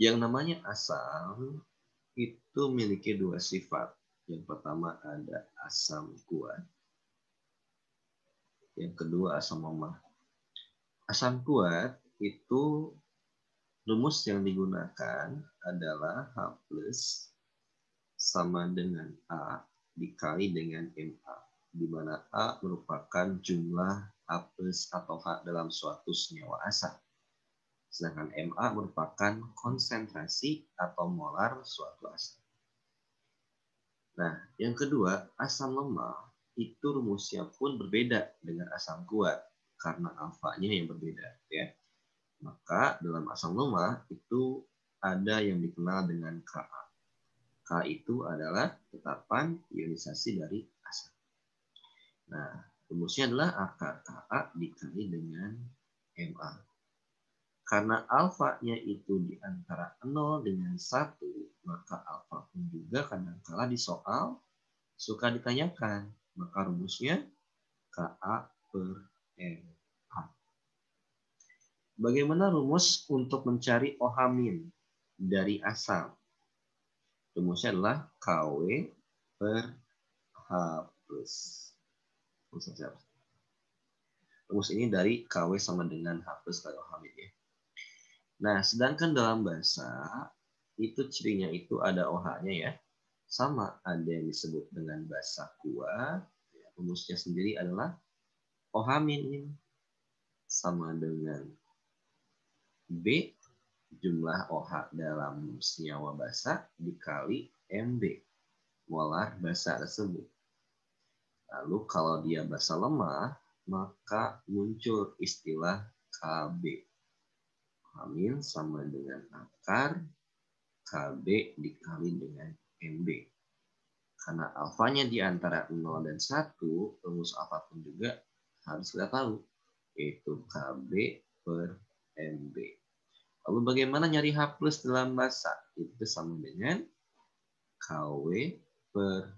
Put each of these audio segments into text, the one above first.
Yang namanya asam itu memiliki dua sifat. Yang pertama ada asam kuat. Yang kedua asam lemah. Asam kuat itu rumus yang digunakan adalah H+ sama dengan A dikali dengan Ma, di mana A merupakan jumlah H+ atau H dalam suatu senyawa asam. Sedangkan Ma merupakan konsentrasi atau molar suatu asam. Nah, yang kedua, asam lemah itu rumusnya pun berbeda dengan asam kuat karena alfanya yang berbeda, ya. Maka dalam asam lemah itu ada yang dikenal dengan Ka. Ka itu adalah tetapan ionisasi dari asam. Nah, rumusnya adalah akar Ka dikali dengan Ma. Karena alfanya itu di antara 0 dengan 1, maka alfa pun juga kadang-kala di soal suka ditanyakan. Maka rumusnya Ka per Ma. Bagaimana rumus untuk mencari OH- dari asam? Rumusnya adalah Kw per H+. Rumus ini dari Kw sama dengan H+ kali OH- ya. Nah, sedangkan dalam bahasa itu cirinya itu ada OH-nya ya. Sama, ada yang disebut dengan basa kuat. Rumusnya sendiri adalah OH- sama dengan B jumlah OH dalam senyawa basa dikali Mb molar basa tersebut. Lalu kalau dia basa lemah, maka muncul istilah Kb. Amin sama dengan akar Kb dikali dengan Mb. Karena alfanya di antara 0 dan 1, rumus apapun juga harus kita tahu, yaitu Kb per Mb. Lalu bagaimana nyari H+ dalam basa? Itu sama dengan Kw per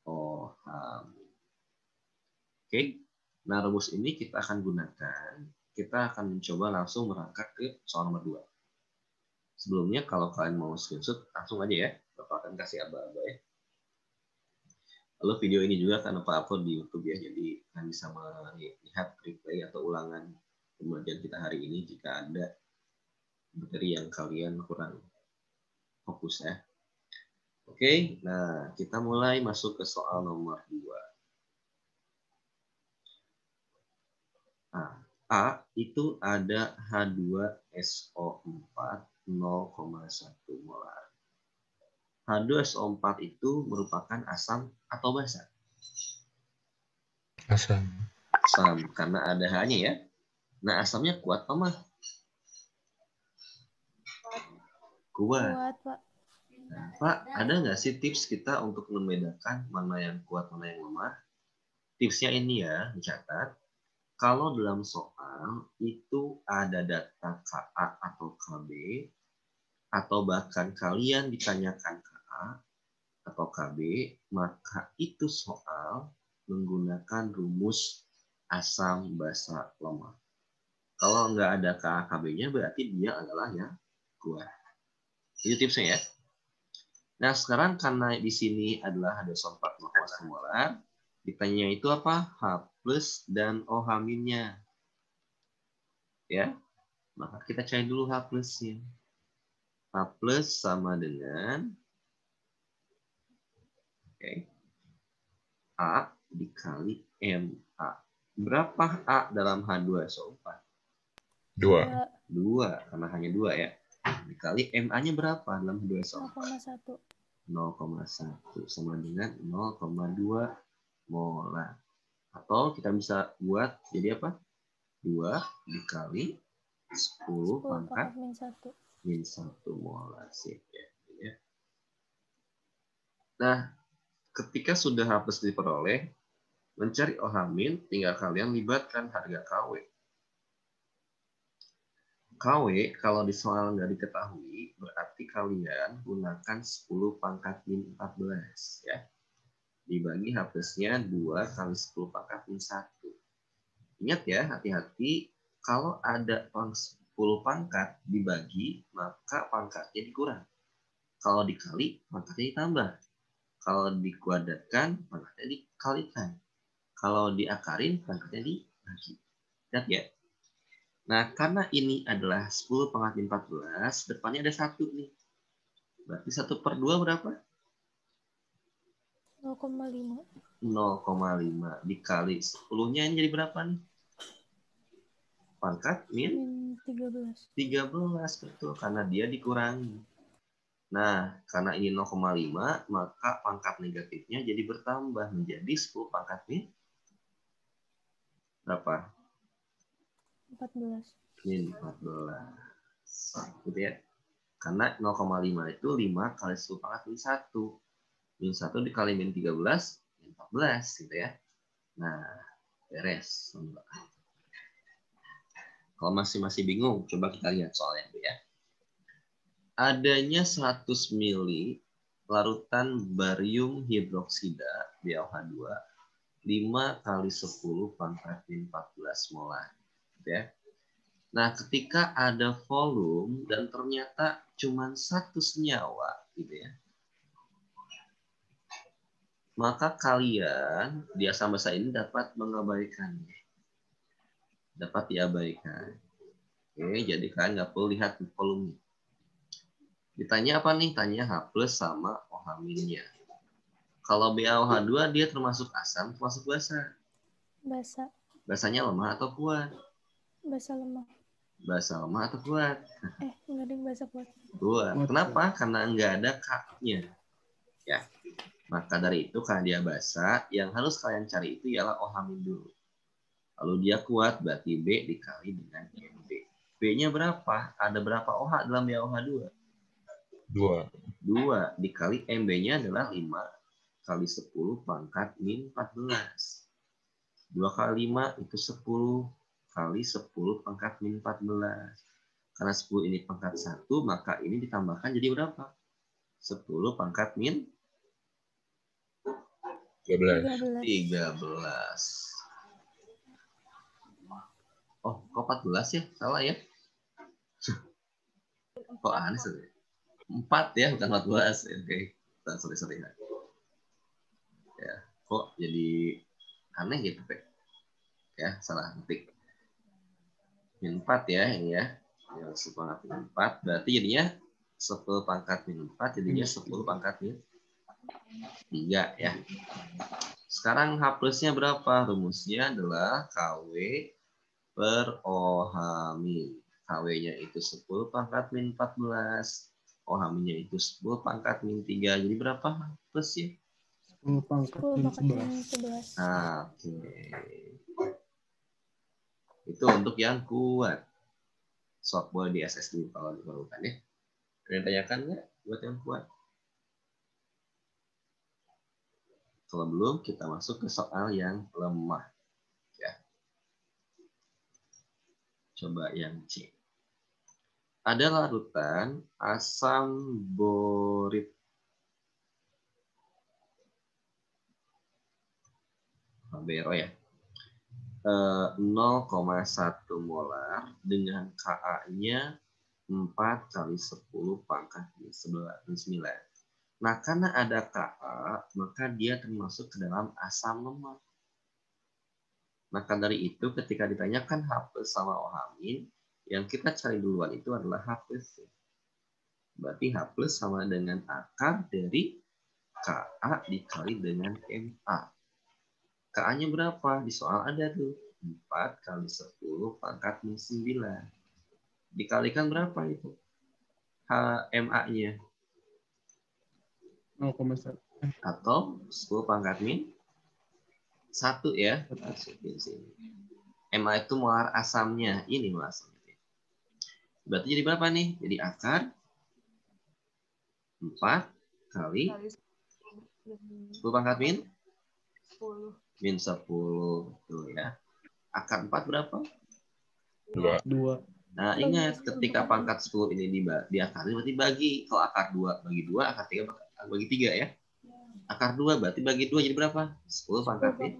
OH. Oke, nah rumus ini kita akan gunakan. Kita akan mencoba langsung berangkat ke soal nomor 2. Sebelumnya kalau kalian mau screenshot, langsung aja ya. Bapak akan kasih aba-aba ya. Lalu video ini juga akan Bapak upload di YouTube ya. Jadi kalian bisa melihat replay atau ulangan pembelajaran kita hari ini jika ada materi yang kalian kurang fokus ya. Oke, nah kita mulai masuk ke soal nomor 2. Nah, A itu ada H2SO4 0,1 molar. H2SO4 itu merupakan asam atau basa? Asam. Asam, karena ada H-nya ya. Nah, asamnya kuat apa mah? Kuat. Pak. Nah, Pak, ada nggak sih tips kita untuk membedakan mana yang kuat, mana yang lemah? Tipsnya ini ya, dicatat. Kalau dalam soal itu ada data Ka atau Kb, atau bahkan kalian ditanyakan Ka atau Kb, maka itu soal menggunakan rumus asam basa lemah. Kalau nggak ada Ka Kb-nya berarti dia adalah yang kuat. Itu tipsnya ya. Nah, sekarang karena di sini adalah H2SO4 0,1 molar, ditanya itu apa? H+ dan OH-nya. Ya. Maka kita cari dulu H+-nya. H+ sama dengan A dikali Ma. Berapa A dalam H2SO4? 2. 2, karena hanya 2 ya. Dikali Ma-nya berapa dalam H2SO4? 0,1. 0,1 sama dengan 0,2 molar. Atau kita bisa buat jadi apa? 2 dikali 10 pangkat min 1 molar. Sip, ya. Nah, ketika sudah H+ diperoleh, mencari OH- tinggal kalian libatkan harga Kw. Kw kalau di soal nggak diketahui, berarti kalian gunakan 10 pangkat min 14 ya. Dibagi H+-nya 2 kali 10 pangkat min 1. Ingat ya, hati-hati kalau ada pangkat dibagi, maka pangkatnya dikurang. Kalau dikali, pangkatnya ditambah. Kalau dikuadratkan, pangkatnya dikalikan. Kalau diakarin, pangkatnya dibagi. Lihat ya. Nah, karena ini adalah 10 pangkat min 14, depannya ada 1 nih. Berarti 1 per 2 berapa? 0,5. 0,5 dikali 10-nya ini jadi berapa nih? Pangkat min 13. 13, betul. Karena dia dikurangi. Nah, karena ini 0,5, maka pangkat negatifnya jadi bertambah menjadi 10 pangkat min berapa? 14. Min 14. Gitu ya. Karena 0,5 itu 5 kali 10 pangkat min 1. Min 1 dikali min 13, min 14 gitu ya. Nah, beres. Kalau masih bingung, coba kita lihat soalnya dulu ya. Adanya 100 mili larutan barium hidroksida BaOH2 5 kali 10 pangkat min 14 molar. Gitu ya. Nah, ketika ada volume dan ternyata cuma 1 senyawa, gitu ya, maka kalian di asam basa ini dapat mengabaikannya. Dapat diabaikan. Oke, jadi kalian nggak perlu lihat volume. Ditanya apa nih? Tanya H+ sama OH-nya. Kalau BaOH2 dia termasuk asam, termasuk basa. Basa. Basanya lemah atau kuat? Basa lemah. Basa lemah atau kuat? Enggak ada yang basa kuat. Kuat. Kenapa? Karena nggak ada K-nya. Ya. Maka dari itu karena dia basa, yang harus kalian cari itu ialah OH- dulu. Lalu dia kuat, berarti B dikali dengan MB. B-nya berapa? Ada berapa OH dalam BaOH2? 2 dikali MB-nya adalah 5 kali 10 pangkat min 14. 2 kali 5 itu 10 kali 10 pangkat min 14. Karena 10 ini pangkat 1, maka ini ditambahkan jadi berapa? 10 pangkat min 13. Oh, kok 14 ya? Salah ya? Kok aneh sih? 4 ya, bukan 14. Oke. Sorry. Ya, kok jadi aneh gitu, Pak? Ya, salah ketik. Min 4 ya, ini ya. Yang 10 pangkat min 4, berarti jadinya 10 pangkat min 4, jadinya 10 pangkat min 3 ya. Sekarang H+-nya berapa? Rumusnya adalah KW per OH-. KW-nya itu 10 pangkat min 14. OH-nya itu 10 pangkat min 3. Jadi berapa plus ya? 10 pangkat min 11. Nah, oke. Itu untuk yang kuat. Sok boleh di SS dulu kalau diperlukan ya. Ada yang tanyakan nggak buat yang kuat? Kalau belum, kita masuk ke soal yang lemah. Ya. Coba yang C. Ada larutan asam borit. BRO ya. 0,1 molar dengan Ka-nya 4 kali 10 pangkat min 9. Nah, karena ada Ka, maka dia termasuk ke dalam asam lemah. Maka dari itu ketika ditanyakan H+ sama OH-, yang kita cari duluan itu adalah H+. Berarti H+ sama dengan akar dari Ka dikali dengan Ma. Ka-nya berapa? Di soal ada tuh. 4 kali 10 pangkat min 9. Dikalikan berapa itu? Ma-nya. 0,1. Atau 10 pangkat min 1 ya. Masukin sini. Ma itu molar asamnya. Ini molar asamnya. Berarti jadi berapa nih? Jadi akar 4 kali 10 pangkat min 10. Min 10. Tuh ya. Akar 4 berapa? 2. Nah, ingat ketika pangkat 10 ini diakari berarti bagi. Kalau akar 2 bagi 2, akar 3 bagi 3 ya. Akar 2 berarti bagi 2 jadi berapa? 10 pangkat min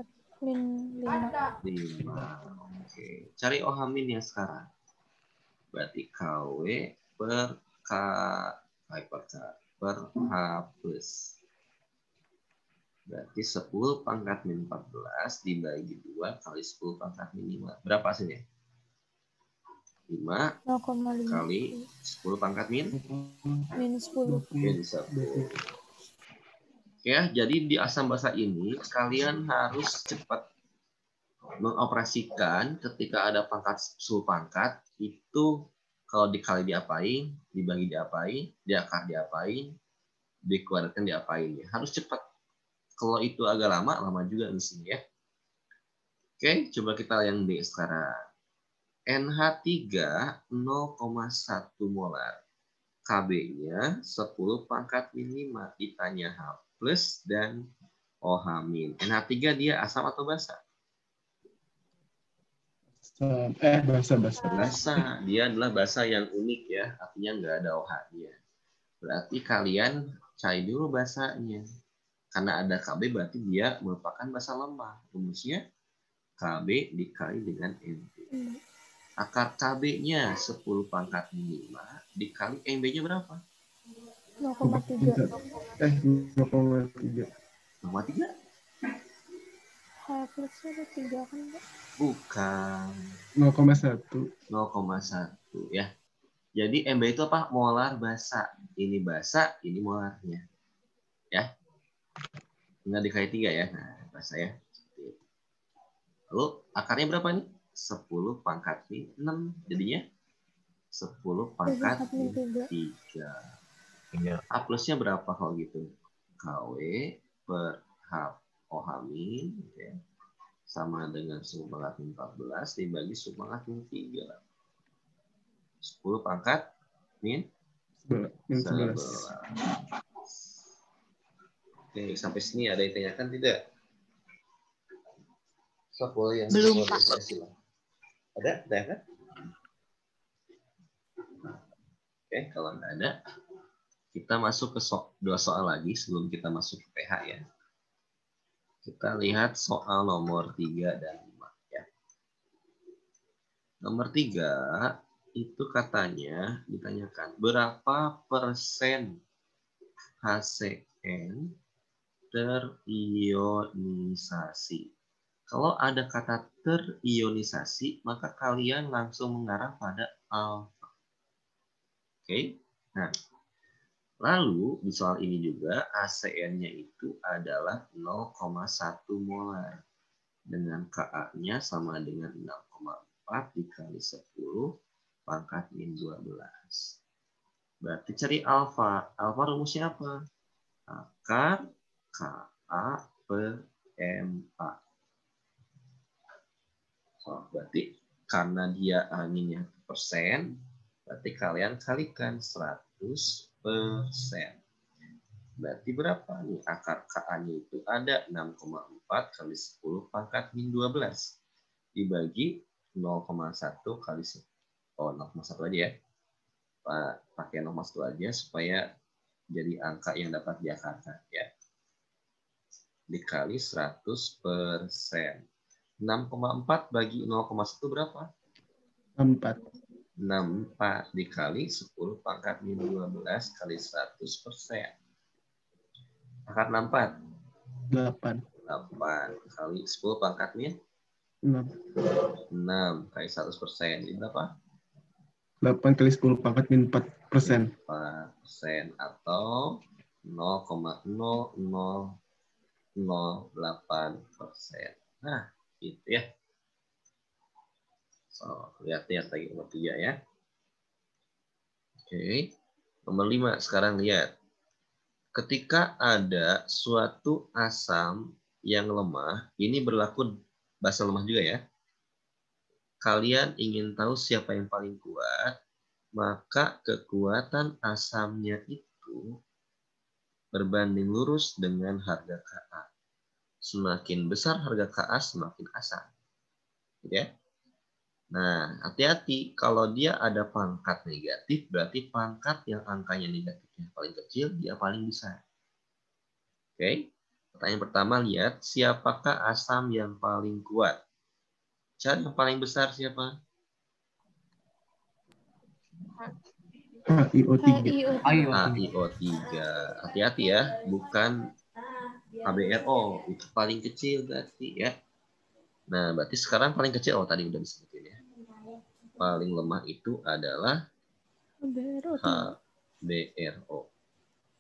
5. 5. Oke. Cari OH- yang sekarang. Berarti KW per K per H plus. Berarti 10 pangkat min 14 dibagi 2 kali 10 pangkat min 5. Berapa hasilnya? 5 0,5 kali 10 pangkat min? Min 10. Min 10. Ya, jadi di asam basa ini kalian harus cepat mengoperasikan ketika ada pangkat 10 pangkat itu kalau dikali diapain, dibagi diapain, diakar diapain, dikeluarkan diapain ya. Harus cepat. Kalau itu agak lama, lama juga di sini ya. Oke, coba kita yang D sekarang. NH3 0,1 molar. KB-nya 10 pangkat min 5. Ditanya H plus dan OH min. NH3 dia asam atau basa? Basa. Dia adalah basa yang unik ya. Artinya nggak ada OH-nya. Berarti kalian cari dulu basanya. Karena ada KB berarti dia merupakan basa lemah. Rumusnya KB dikali dengan MB. Akar KB-nya 10 pangkat min 5 dikali MB-nya berapa? 0,3. 0,3. 0,3? H plusnya ada 3 kan, Pak? Bukan. 0,1. 0,1 ya. Jadi MB itu apa? Molar basa. Ini basa, ini molarnya. Ya. Tinggal dikali 3 ya. Nah, basa ya. Lalu akarnya berapa nih? 10 pangkat min 6. Jadinya 10 pangkat min 3. A plusnya berapa kalau gitu? KW per H OH min ya. Sama dengan 10 pangkat min 14 dibagi 10 pangkat min 3. 10 pangkat min 11. Oke, sampai sini ada yang tanyakan tidak? Yang belum, Pak. Ada kan? Oke, kalau nggak ada, kita masuk ke dua soal lagi sebelum kita masuk ke PH ya. Kita lihat soal nomor 3 dan 5 ya. Nomor 3 itu katanya ditanyakan berapa persen HCN terionisasi. Kalau ada kata terionisasi, maka kalian langsung mengarah pada alfa. Oke. Nah, lalu di soal ini juga HCN-nya itu adalah 0,1 molar. Dengan Ka-nya sama dengan 6,4 dikali 10 pangkat min 12. Berarti cari alfa. Alfa rumusnya apa? Akar Ka per Ma. Berarti karena dia anginnya persen, berarti kalian kalikan 100%. Berarti berapa nih? Akar Ka-nya itu ada 6,4 kali 10 pangkat min 12. Dibagi 0,1 kali 10. 0,1 aja ya. Pakai 0,1 aja supaya jadi angka yang dapat diakarkan ya. Dikali 100%. 6,4 bagi 0,1 berapa? 4. 64 dikali 10 pangkat min 12 kali 100%. Akar 64? 8 kali 10 pangkat min? 6 kali 100%. Ini berapa? 8 kali 10 pangkat min 4%. 4% atau 0,0008%. Nah, gitu ya. So, lihat-lihat lagi nomor 3 ya. Oke. Nomor 5 sekarang lihat. Ketika ada suatu asam yang lemah, ini berlaku basa lemah juga ya. Kalian ingin tahu siapa yang paling kuat, maka kekuatan asamnya itu berbanding lurus dengan harga Ka. Semakin besar harga Ka, semakin asam. Ya. Nah, hati-hati kalau dia ada pangkat negatif, berarti pangkat yang angkanya negatifnya paling kecil, dia paling besar. Oke. Pertanyaan pertama, lihat siapakah asam yang paling kuat? Cari yang paling besar siapa? HiO3. HiO3. HiO3. Hati-hati ya, bukan HBRO. Itu paling kecil berarti ya. Nah, berarti sekarang paling kecil, tadi udah disebutin ya. Paling lemah itu adalah HBRO.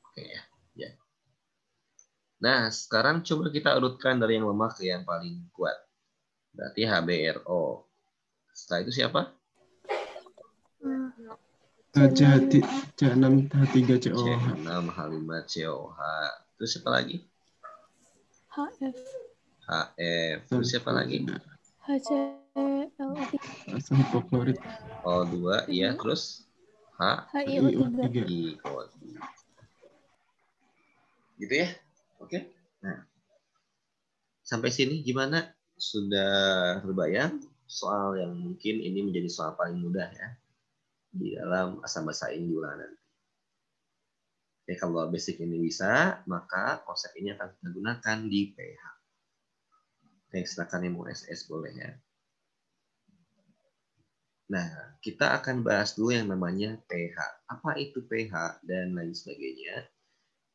Oke ya. Ya. Nah, sekarang coba kita urutkan dari yang lemah ke yang paling kuat. Berarti HBRO. Setelah itu siapa? C6H3COH. C6H5COH. Terus siapa lagi? HF. HF. Terus siapa lagi? HClO3. Asam hipoklorit. O2. Iya. Terus HiO3. HiO3. Gitu ya. Oke. Nah, sampai sini gimana? Sudah terbayang soal yang mungkin ini menjadi soal paling mudah ya di dalam asam basa ini di ulangan nanti. Oke, kalau basic ini bisa, maka konsep ini akan kita gunakan di pH. Oke, silakan yang mau SS boleh ya. Nah, kita akan bahas dulu yang namanya pH. Apa itu pH dan lain sebagainya.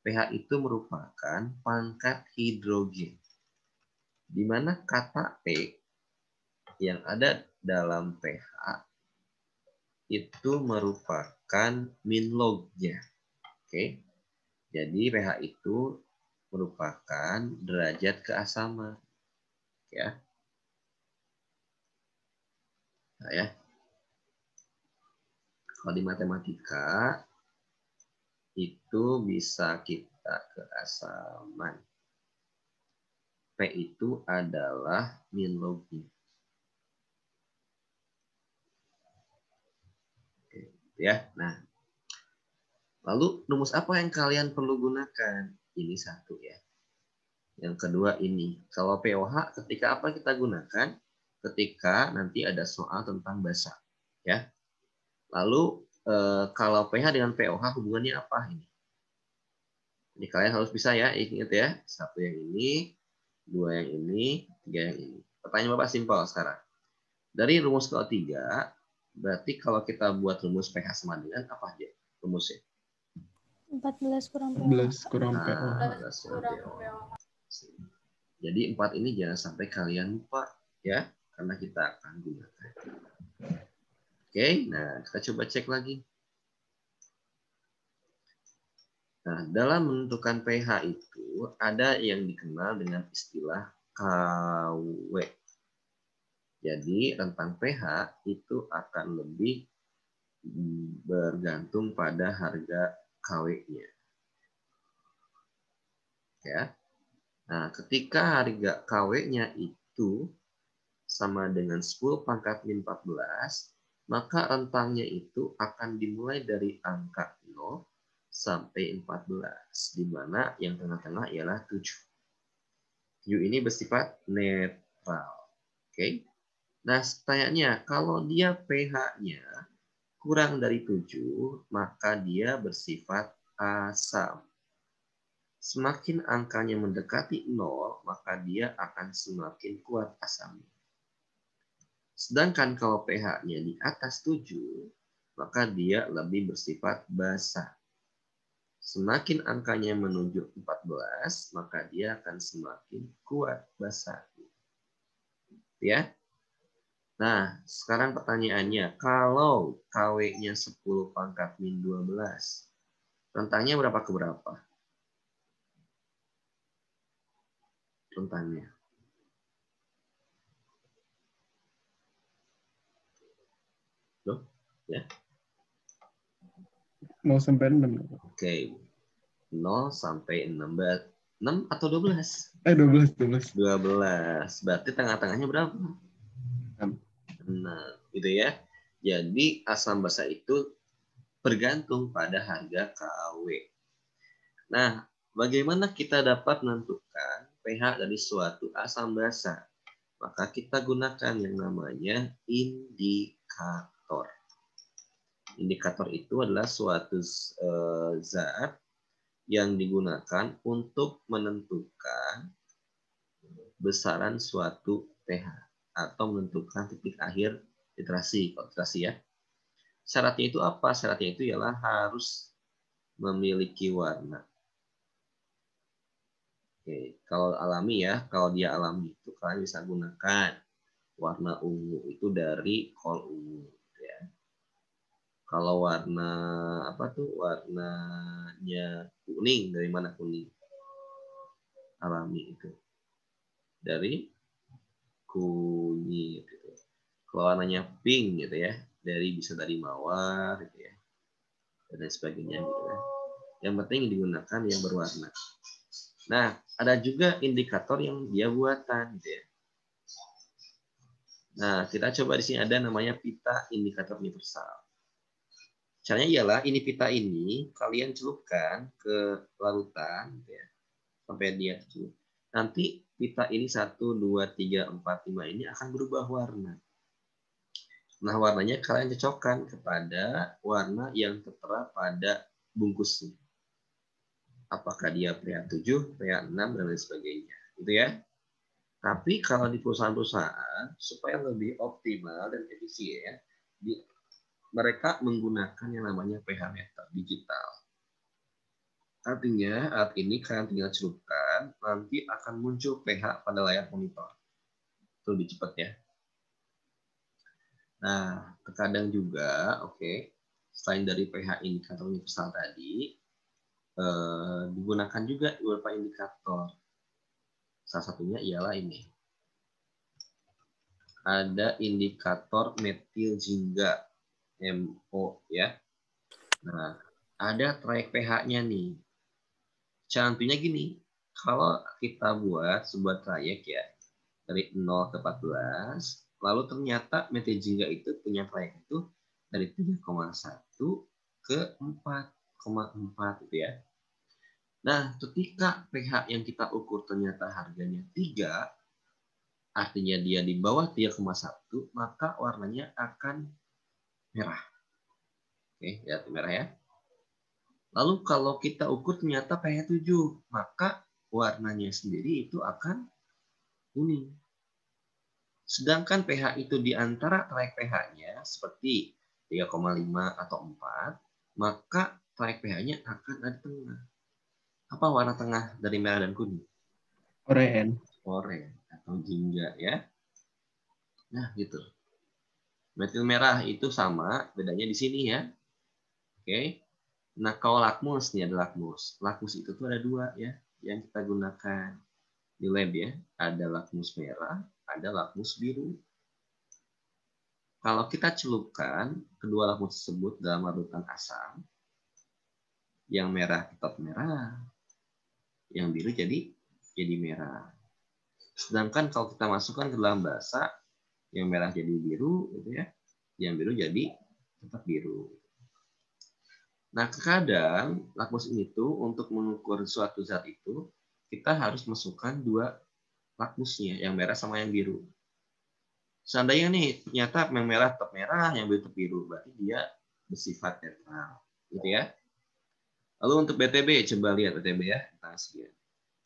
pH itu merupakan pangkat hidrogen. Di mana kata P yang ada dalam pH itu merupakan min log-nya. Oke. Jadi pH itu merupakan derajat keasaman. Ya. Nah, ya. Kalau di matematika itu bisa kita keasaman. P itu adalah min log-nya. Oke, ya. Nah, lalu rumus apa yang kalian perlu gunakan? Ini satu ya. Yang kedua ini, kalau pOH ketika apa kita gunakan? Ketika nanti ada soal tentang basa, ya. Lalu kalau pH dengan pOH hubungannya apa ini? Ini kalian harus bisa ya, ingat ya. Satu yang ini, dua yang ini, tiga yang ini. Pertanyaan Bapak simpel sekarang. Dari rumus ketiga, berarti kalau kita buat rumus pH sama dengan apa aja rumusnya? 14 kurang pH. 14 kurang pOH. 14 kurang pOH. Jadi 4 ini jangan sampai kalian lupa ya, karena kita akan gunakan. Oke, nah kita coba cek lagi. Nah, dalam menentukan pH itu ada yang dikenal dengan istilah KW. Jadi rentang pH itu akan lebih bergantung pada harga KW-nya. Ya. Nah, ketika harga KW-nya itu sama dengan 10 pangkat min 14, maka rentangnya itu akan dimulai dari angka 0 sampai 14, di mana yang tengah-tengah ialah 7. 7 ini bersifat netral. Oke. Nah, pertanyaannya, kalau dia pH-nya kurang dari 7, maka dia bersifat asam. Semakin angkanya mendekati 0, maka dia akan semakin kuat asamnya. Sedangkan kalau pH-nya di atas 7, maka dia lebih bersifat basa. Semakin angkanya menuju 14, maka dia akan semakin kuat basa. Ya. Nah, sekarang pertanyaannya, kalau KW-nya 10 pangkat min 12, rentangnya berapa ke berapa? Rentangnya. Loh, ya. 0 sampai 6. Oke. 0 sampai 16. 6 atau 12? 12. 12. Berarti tengah-tengahnya berapa? 6. Nah, gitu ya. Jadi asam basa itu bergantung pada harga KW. Nah, bagaimana kita dapat menentukan pH dari suatu asam basa? Maka kita gunakan yang namanya indikator. Indikator itu adalah suatu zat yang digunakan untuk menentukan besaran suatu pH atau menentukan titik akhir titrasi ya. Syaratnya itu apa? Syaratnya itu ialah harus memiliki warna. Oke, kalau alami ya, kalau dia alami itu kalian bisa gunakan warna ungu itu dari kol ungu. Ya. Kalau warna apa tuh? Warnanya kuning, dari mana kuning? Alami itu dari kunyit. Gitu. Kalau warnanya pink gitu ya, bisa dari mawar gitu ya, dan lain sebagainya gitu ya. Yang penting digunakan yang berwarna. Nah, ada juga indikator yang dia buatan gitu ya. Nah, kita coba di sini ada namanya pita indikator universal. Caranya ialah ini pita ini kalian celupkan ke larutan gitu ya, sampai dia celup. Nanti pita ini 1, 2, 3, 4, 5 ini akan berubah warna. Nah, warnanya kalian cocokkan kepada warna yang tertera pada bungkusnya. Apakah dia PH7, PH6, dan lain sebagainya. Gitu ya. Tapi kalau di perusahaan-perusahaan, supaya lebih optimal dan efisien, mereka menggunakan yang namanya pH meter digital. Artinya, alat ini kalian tinggal celupkan, nanti akan muncul pH pada layar monitor. Itu lebih cepat ya. Nah, terkadang juga, selain dari pH indikator universal tadi, digunakan juga beberapa indikator. Salah satunya ialah ini. Ada indikator metil jingga, MO ya. Nah, ada trayek pH-nya nih. Contohnya gini, kalau kita buat sebuah trayek ya, dari 0 ke 14, lalu ternyata metil jingga itu punya trayek itu dari 3,1 ke 4,4 gitu ya. Nah, ketika pH yang kita ukur ternyata harganya 3, artinya dia di bawah 3,1, maka warnanya akan merah. Oke, ya merah ya. Lalu kalau kita ukur ternyata pH 7, maka warnanya sendiri itu akan kuning. Sedangkan pH itu di antara trayek pH-nya seperti 3,5 atau 4, maka trayek pH-nya akan ada di tengah. Apa warna tengah dari merah dan kuning? Oranye. Oranye atau jingga ya. Nah, gitu. Metil merah itu sama, bedanya di sini ya. Oke. Nah, kalau lakmus nih ada lakmus. Lakmus itu tuh ada 2 ya yang kita gunakan di lab ya. Ada lakmus merah, ada lakmus biru. Kalau kita celupkan kedua lakmus tersebut dalam larutan asam, yang merah tetap merah, yang biru jadi merah. Sedangkan kalau kita masukkan ke dalam basa, yang merah jadi biru gitu ya, yang biru jadi tetap biru. Nah, terkadang lakmus ini tuh untuk mengukur suatu zat itu kita harus masukkan 2 lakmusnya, yang merah sama yang biru. Seandainya nih ternyata yang merah tetap merah, yang biru tetap biru, berarti dia bersifat netral, gitu ya. Lalu untuk BTB, coba lihat BTB ya.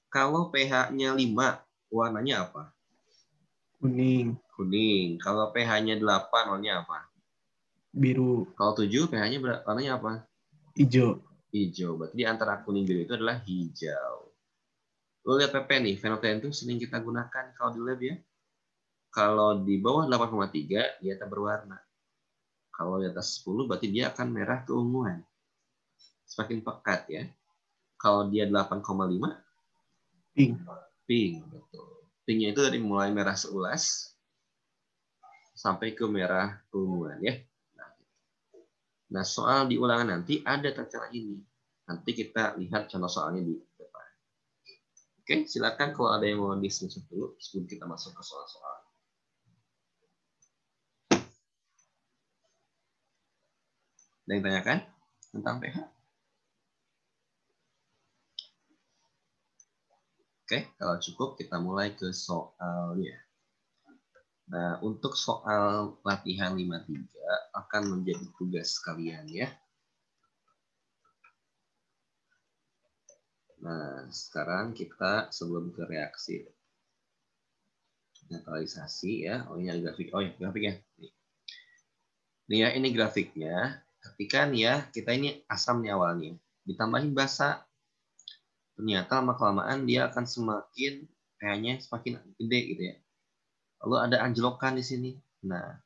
Kalau pH-nya 5, warnanya apa? Kuning. Kuning. Kalau pH-nya 8, warnanya apa? Biru. Kalau 7, pH-nya warnanya apa? Hijau. Hijau. Berarti di antara kuning biru itu adalah hijau. Lo lihat PP nih, phenolphthalein itu sering kita gunakan kalau di lab ya. Kalau di bawah 8,3, dia akan berwarna. Kalau di atas 10, berarti dia akan merah keunguan. Semakin pekat ya. Kalau dia 8,5, Pink. pink. Betul. Pinknya itu dari mulai merah seulas sampai ke merah keunguan ya. Nah, soal di ulangan nanti ada cara ini. Nanti kita lihat contoh soalnya di depan. Oke, silakan kalau ada yang mau diskusi dulu sebelum kita masuk ke soal-soal. Ada yang tanyakan tentang pH? Oke, kalau cukup kita mulai ke soalnya. Nah, untuk soal latihan 53 akan menjadi tugas kalian ya. Nah, sekarang kita sebelum ke reaksi neutralisasi ya. Oh, ini ada grafik. Oh ya, grafik ya. Nih. Nih ya, ini grafiknya. Ketika nih ya, kita ini asam nih awalnya. Ditambahin basa, ternyata lama-kelamaan dia akan semakin, kayaknya semakin gede gitu ya. Lalu ada anjlokan di sini. Nah,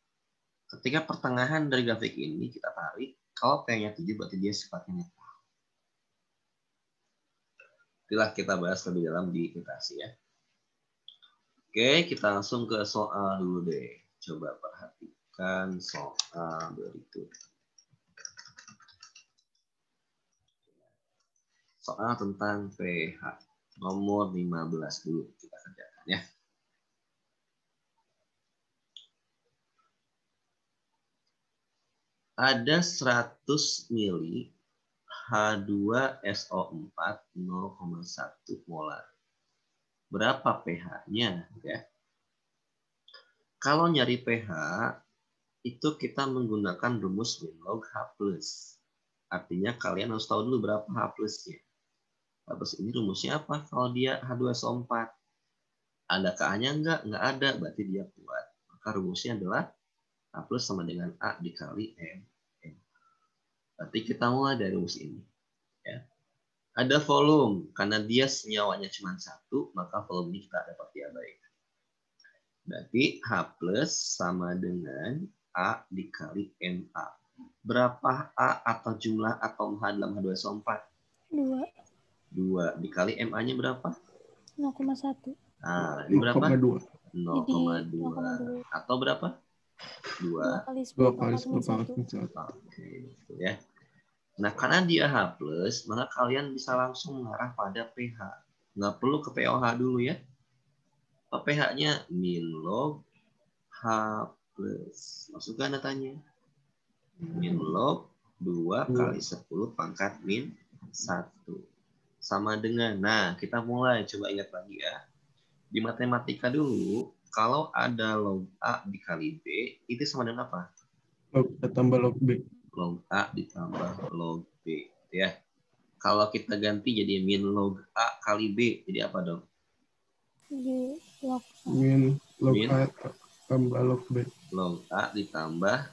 ketika pertengahan dari grafik ini kita tarik, kalau P-nya 7 berarti dia sifatnya netral. Itulah kita bahas lebih dalam di iterasi ya. Oke, kita langsung ke soal dulu deh. Coba perhatikan soal berikut. Soal tentang pH. Nomor 15 dulu kita kerjakan ya. Ada 100 mili H2SO4 0,1 molar. Berapa pH-nya ya? Kalau nyari pH itu kita menggunakan rumus min log H+. Artinya kalian harus tahu dulu berapa H+-nya. H+ ini rumusnya apa? Kalau dia H2SO4. Ada KA-nya enggak? Enggak ada, berarti dia kuat. Maka rumusnya adalah H+ sama dengan A dikali M. Berarti kita mulai dari rumus ini. Ya. Ada volume, karena dia senyawanya cuma satu, maka volume ini kita dapat diabaikan. Berarti H+ sama dengan A dikali MA. Berapa A atau jumlah atom H dalam H2SO4? 2 dikali MA-nya berapa? 0,1. Nah, ini berapa? 0,2. 0,2. Atau berapa? 2. 2 kali 2 10 kali pangkat min 10 1. Oke, gitu ya. Nah, karena dia H+, maka kalian bisa langsung mengarah pada pH. Nggak perlu ke pOH dulu ya. pH-nya min log H+. Masukkan datanya. Min log 2 kali 10 pangkat min 1. Sama dengan, nah kita mulai coba ingat lagi ya. Di matematika dulu, kalau ada log A dikali B, itu sama dengan apa? Log A tambah log B. Log A ditambah log B. Ya. Kalau kita ganti jadi min log A kali B, jadi apa dong? Jadi log Min log Min A tambah log B. log A ditambah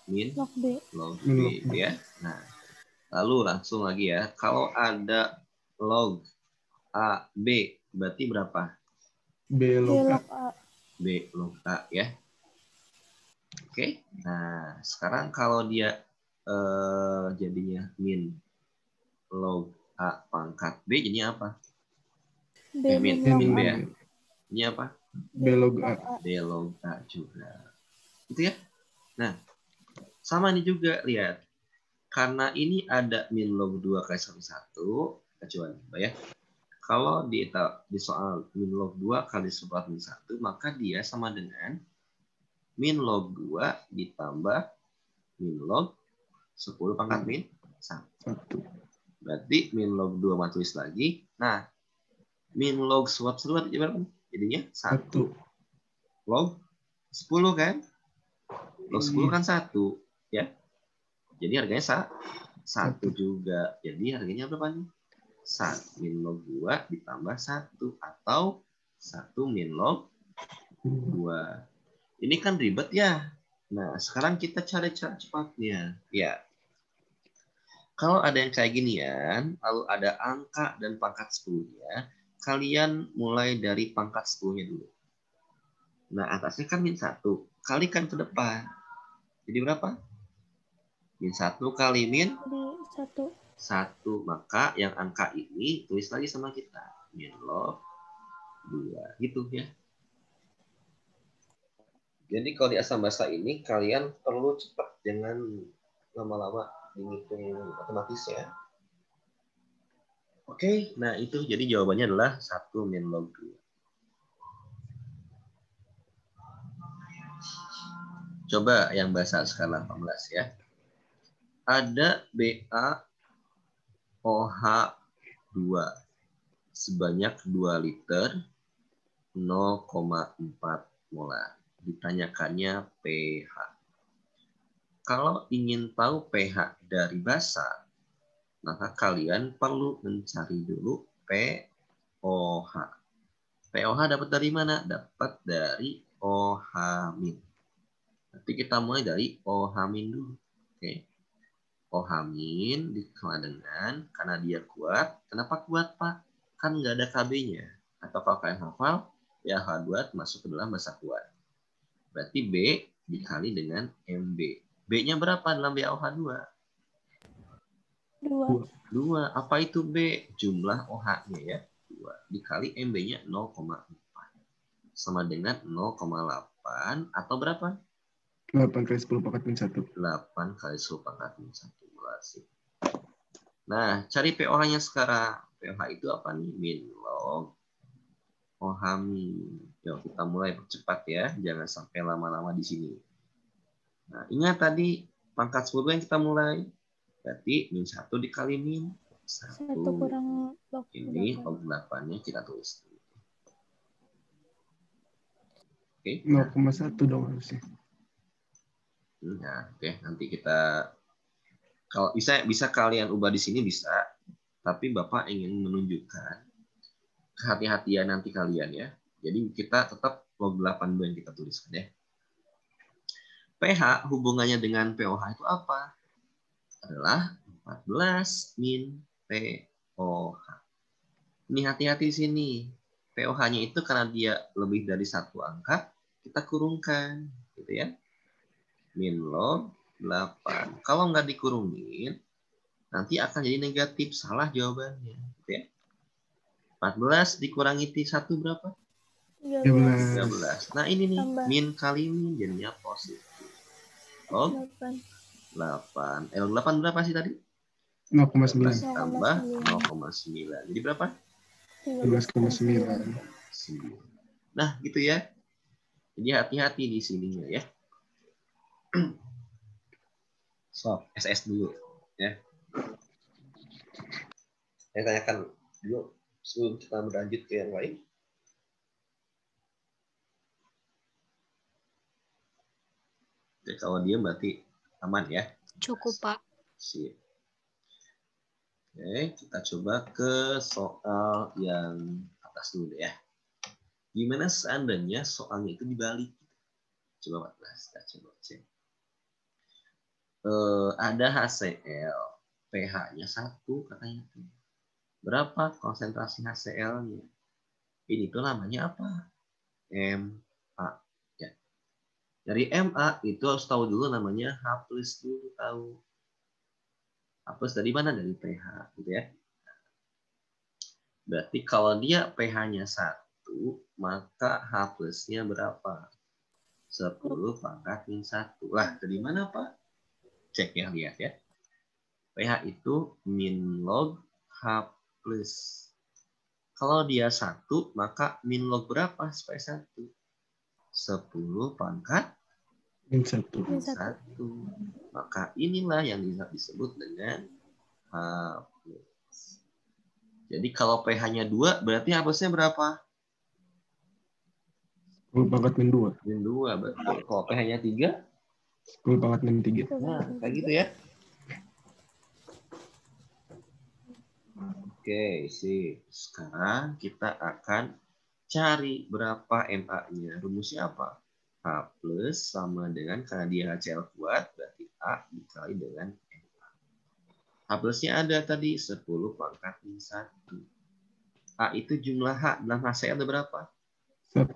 min log B. log Min B. log B. Ya. Nah, lalu langsung lagi ya. Kalau ada log A B, berarti berapa? B B log A. log A. B log A ya. Oke. Nah, sekarang kalau dia jadinya min log A pangkat B, jadinya apa? B Min min log B A. ya. Ini apa? B log A. B log A juga. Gitu ya. Nah, sama ini juga lihat. Karena ini ada min log 2 kali 1, kita coba ya. Kalau di soal min log 2 kali 1 min 1, maka dia sama dengan min log 2 ditambah min log 10 pangkat min 1. Berarti min log 2 matulis lagi. Nah, min log suap seluat jadinya 1. Log 10 kan? Log 10 kan 1. Ya. Jadi harganya 1 juga. Jadi harganya berapa nih? 1 min log 2 ditambah 1. Atau 1 min log 2. Ini kan ribet ya. Nah, sekarang kita cari cara cepatnya. Ya. Kalau ada yang kayak ginian, lalu ada angka dan pangkat 10-nya, kalian mulai dari pangkat 10-nya dulu. Nah, atasnya kan min 1. Kalikan ke depan. Jadi berapa? Min 1 kali min 1. Maka yang angka ini tulis lagi sama kita. Min log 2. Gitu ya. Jadi kalau di asam basa ini, kalian perlu cepat. Jangan lama-lama menghitung otomatis ya. Oke, nah itu jadi jawabannya adalah 1 min log 2. Coba yang bahasa skala 18 ya. Ada BaOH2 sebanyak 2 liter 0,4 molar. Ditanyakannya pH. Kalau ingin tahu pH dari basa, maka kalian perlu mencari dulu pOH. pOH dapat dari mana? Dapat dari OH-. Nanti kita mulai dari OH- dulu. Oke. OH- sama dengan, karena dia kuat. Kenapa kuat, Pak? Kan nggak ada KB-nya. Atau kalau kalian hafal, PaOH2 masuk ke dalam basa kuat. Berarti B dikali dengan MB. B-nya berapa dalam BaOH2? 2. 2. Apa itu B? Jumlah OH-nya ya. 2. Dikali MB-nya 0,4. Sama dengan 0,8 atau berapa? 8 kali 10 pangkat min 1. 8 kali 10 pangkat min 1. Nah, cari POH-nya sekarang. POH itu apa nih? Min log OH min. Yuk, kita mulai percepat ya. Jangan sampai lama-lama di sini. Nah, ingat tadi pangkat 10 yang kita mulai. Berarti min 1 dikali min 1. 1 kurang log Ini 8. log 8-nya kita tulis. Oke. 0,1 dong harusnya. Nah, oke. Nanti kita kalau bisa kalian ubah di sini bisa, tapi Bapak ingin menunjukkan kehati-hatian nanti kalian ya. Jadi kita tetap log 8 yang kita tuliskan ya. pH hubungannya dengan POH itu apa? Adalah 14 min POH. Ini hati-hati di sini. POH-nya itu karena dia lebih dari 1 angka, kita kurungkan, gitu ya. Min log 8. Kalau nggak dikurungin, nanti akan jadi negatif. Salah jawabannya. Gitu ya. 14 dikurangi 1 berapa? 13. 13. Nah ini nih, Tambah. min kali min jadinya positif. Log 8. Log 8 berapa sih tadi? 0,9. 13 tambah 0,9. Jadi berapa? 13,9. Nah, gitu ya. Jadi hati-hati di sininya ya. Sob, SS dulu ya. Saya tanyakan dulu sebelum kita berlanjut ke yang lain. Oke, kalau dia berarti aman ya. Cukup, Pak. Sip. Oke, kita coba ke soal yang atas dulu deh ya. Gimana seandainya soalnya itu dibalik? Coba 14, kita coba cek. Ada HCl, pH-nya 1 katanya. Berapa konsentrasi HCl-nya? Ini tuh namanya apa? MA. Ya. Dari MA itu harus tahu dulu namanya H+ dulu tahu. H+ dari mana? Dari pH, gitu ya. Berarti kalau dia pH-nya 1, maka H+-nya berapa? 10 pangkat min 1. Lah, dari mana, Pak? Cek ya, lihat ya. pH itu min log H+. Kalau dia 1, maka min log berapa supaya 1? 10 pangkat Min 1. min 1. Maka inilah yang disebut dengan H+. Jadi kalau pH-nya 2, berarti H+-nya berapa? 10 pangkat min 2. Min 2, betul. Kalau pH-nya 3? 10 pangkat min 3. Nah, kayak gitu ya. Oke, sih. Sekarang kita akan cari berapa MA-nya. Rumusnya apa? H+ sama dengan, karena dia HCl kuat, berarti A dikali dengan MA. H+-nya ada tadi, 10 pangkat min 1. A itu jumlah H, dalam HCl ada berapa? 1.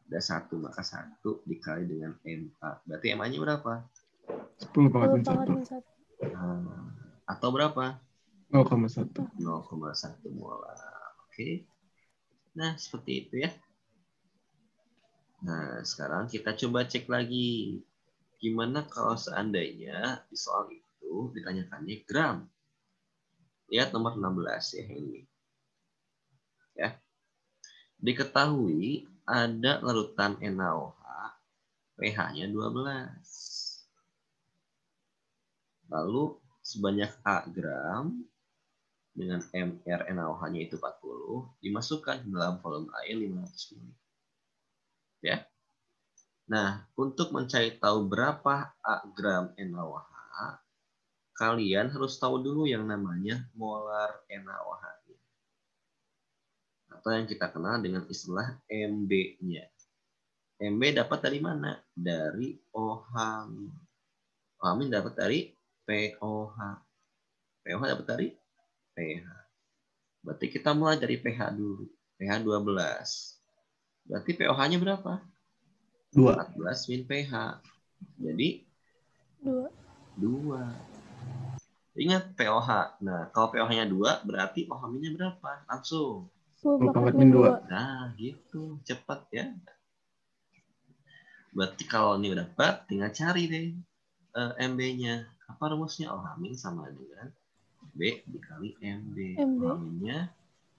Ada 1, maka 1 dikali dengan MA. Berarti MA-nya berapa? 10 pangkat min 1. Nah, atau berapa? 0,1. 0,1 molar. Oke. Nah, seperti itu ya. Nah, sekarang kita coba cek lagi. Gimana kalau seandainya di soal itu ditanyakannya gram? Lihat nomor 16 ya ini. Ya. Diketahui ada larutan NaOH pH-nya 12. Lalu sebanyak A gram dengan MR NaOH-nya itu 40 dimasukkan ke dalam volume air 500 ml. Ya. Nah, untuk mencari tahu berapa A gram NaOH, kalian harus tahu dulu yang namanya molar NaOH. Atau yang kita kenal dengan istilah MB-nya. MB dapat dari mana? Dari OH. OH dapat dari POH. POH dapat dari pH. Berarti kita mulai dari pH dulu. pH 12. Berarti pOH-nya berapa? 2. 14 min pH. Jadi 2. Ingat pOH. Nah, kalau pOH-nya 2, berarti OH-nya berapa? Langsung. 10 pangkat pangkat min min 2. 2. Nah, gitu. Cepat ya. Berarti kalau ini udah dapat, tinggal cari deh MB-nya. Apa rumusnya? OH- sama dengan B dikali MB. MB. OH-nya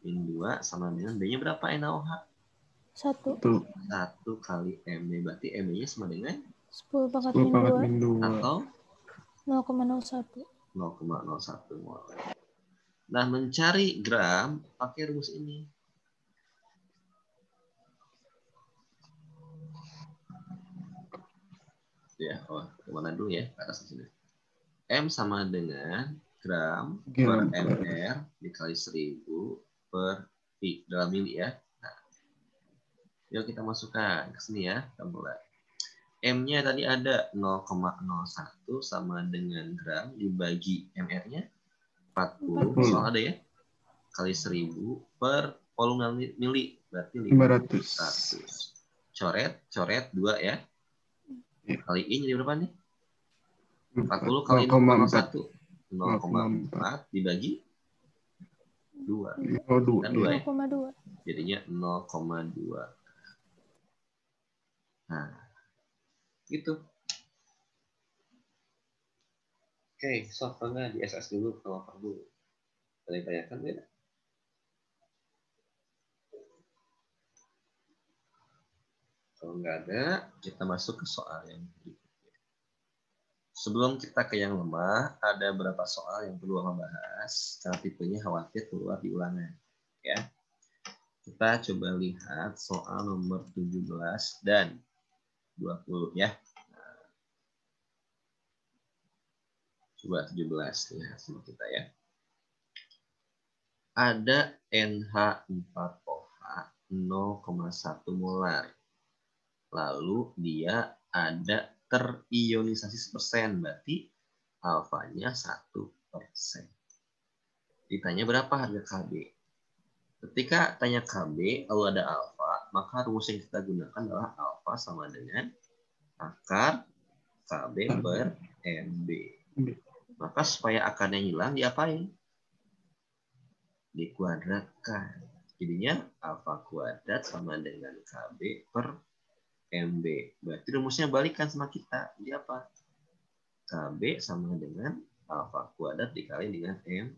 min 2 sama dengan B-nya berapa? NaOH? 1. 1 kali MB. Berarti MB-nya sama dengan 10 pangkat 10 min pangkat 2. min 2. atau 0,01. 0,01 molar. Nah, mencari gram pakai rumus ini. Ya, kemana dulu ya? Ke atas sini. M sama dengan gram per mr dikali 1000 per pi dalam mili ya. Nah, yuk kita masukkan ke sini ya. Kita mulai. M-nya tadi ada 0,01 sama dengan gram dibagi mr-nya 40. Soal ada ya. Kali 1000 per volume mili berarti 500. Coret 2 ya. Kali I jadi berapa nih? 40 kali 0,01. 0,4 dibagi 2. Kan 2 ya? 0,2. Jadinya 0,2. Nah, gitu. Oke, soalnya di SS dulu kalau perlu. Ada yang tanyakan beda? Kalau nggak ada, kita masuk ke soal yang berikutnya. Sebelum kita ke yang lemah, ada beberapa soal yang perlu kita bahas. Karena tipenya khawatir keluar di ulangan. Ya. Kita coba lihat soal nomor 17 dan 20 ya. Nah, coba 17 lihat sama kita ya. Ada NH4OH 0,1 molar. Lalu dia ada terionisasi 1%, berarti alfanya 1%. Ditanya berapa harga KB? Ketika tanya KB, lalu ada alfa, maka rumus yang kita gunakan adalah alfa sama dengan akar KB per MB. Maka supaya akarnya hilang, diapain? Dikuadratkan. Jadinya alfa kuadrat sama dengan KB per MB. Berarti rumusnya balikan sama kita. Jadi apa? KB sama dengan alfa kuadrat dikali dengan M.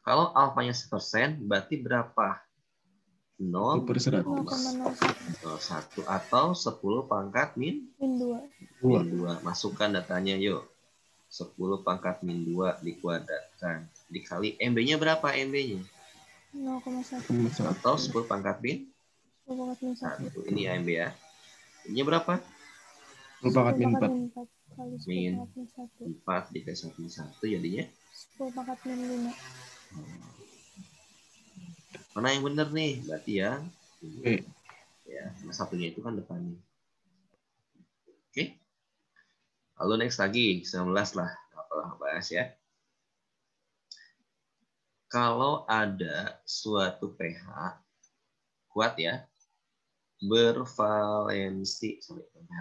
Kalau alfanya 1%, berarti berapa? 0,01 atau 10 pangkat min 2. Masukkan datanya yuk. 10 pangkat min 2 dikuadratkan. Dikali MB-nya berapa MB-nya? 0,1. Atau 10 pangkat min 1. Ini ya MB ya. Ini berapa? 10 pangkat min 4. Min 4 dikali 1 jadinya 10 pangkat min 5. Mana yang benar nih? Berarti ya. Oke. Ya, satunya itu kan depannya. Oke. Lalu next lagi 19 lah. Apalah bahas ya. Kalau ada suatu pH kuat ya, bervalensi,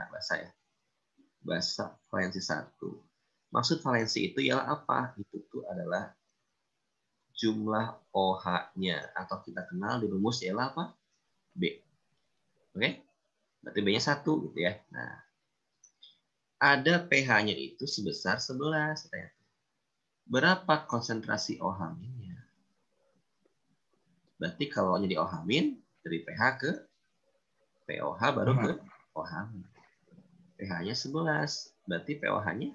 bahasa ya. Bahasa valensi 1. Maksud valensi itu ialah apa? Itu tuh adalah jumlah OH-nya atau kita kenal di rumus ialah apa? B. Oke? Berarti B-nya 1 gitu ya. Nah, ada pH-nya itu sebesar 11. Berapa konsentrasi OH-nya? Berarti kalau jadi OH- dari pH ke POH baru ke OH. pH-nya 11. Berarti POH-nya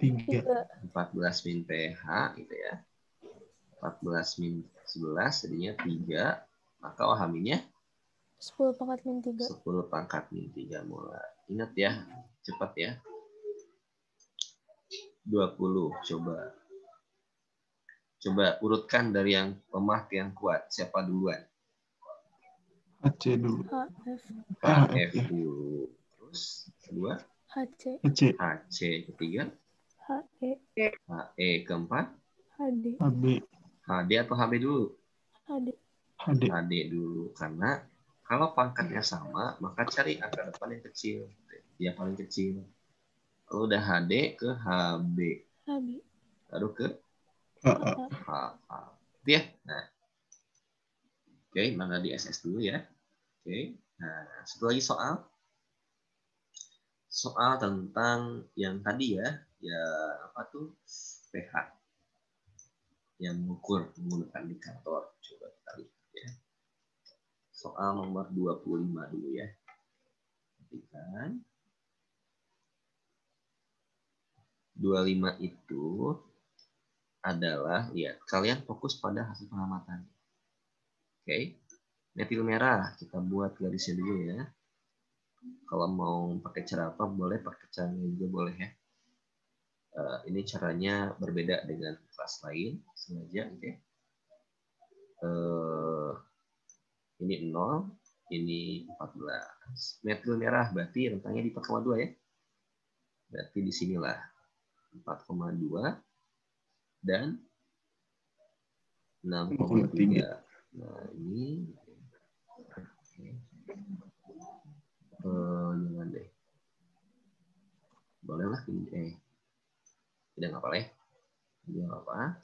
3. 14 min pH gitu ya. 14 min 11 jadinya 3. Maka OH-nya 10 pangkat min 3. 10 pangkat min 3 molar. Ingat ya, cepat ya. 20 coba urutkan dari yang lemah ke yang kuat. Siapa duluan? HC dulu. HF, HF ya. dulu. Terus kedua HC, HC, HC, ketiga HE, HE, keempat HD, HB, HD atau HB dulu? HD, HD. HD dulu, karena kalau pangkatnya sama maka cari angka depan yang kecil, yang paling kecil. Lalu udah HD ke HB, HB, baru ke AA. HA. Itu ya. Nah, oke, maka di SS dulu ya. Oke. Nah, satu lagi soal tentang yang tadi ya, ya apa tuh, pH yang mengukur menggunakan indikator. Coba kita lihat ya. Soal nomor 25 dulu ya. Perhatikan. 25 itu adalah, lihat, kalian fokus pada hasil pengamatan. Oke. Metil merah, kita buat garisnya dulu ya. Kalau mau pakai cara apa, boleh pakai caranya juga boleh ya. Ini caranya berbeda dengan kelas lain, sengaja. Oke. Ini 0, ini 14. Metil merah berarti rentangnya di 4,2 ya. Berarti di sinilah 4,2 dan 6,3. Nah, ini jangan deh. Bolehlah ini tidak apa-apa ya. Tidak apa-apa.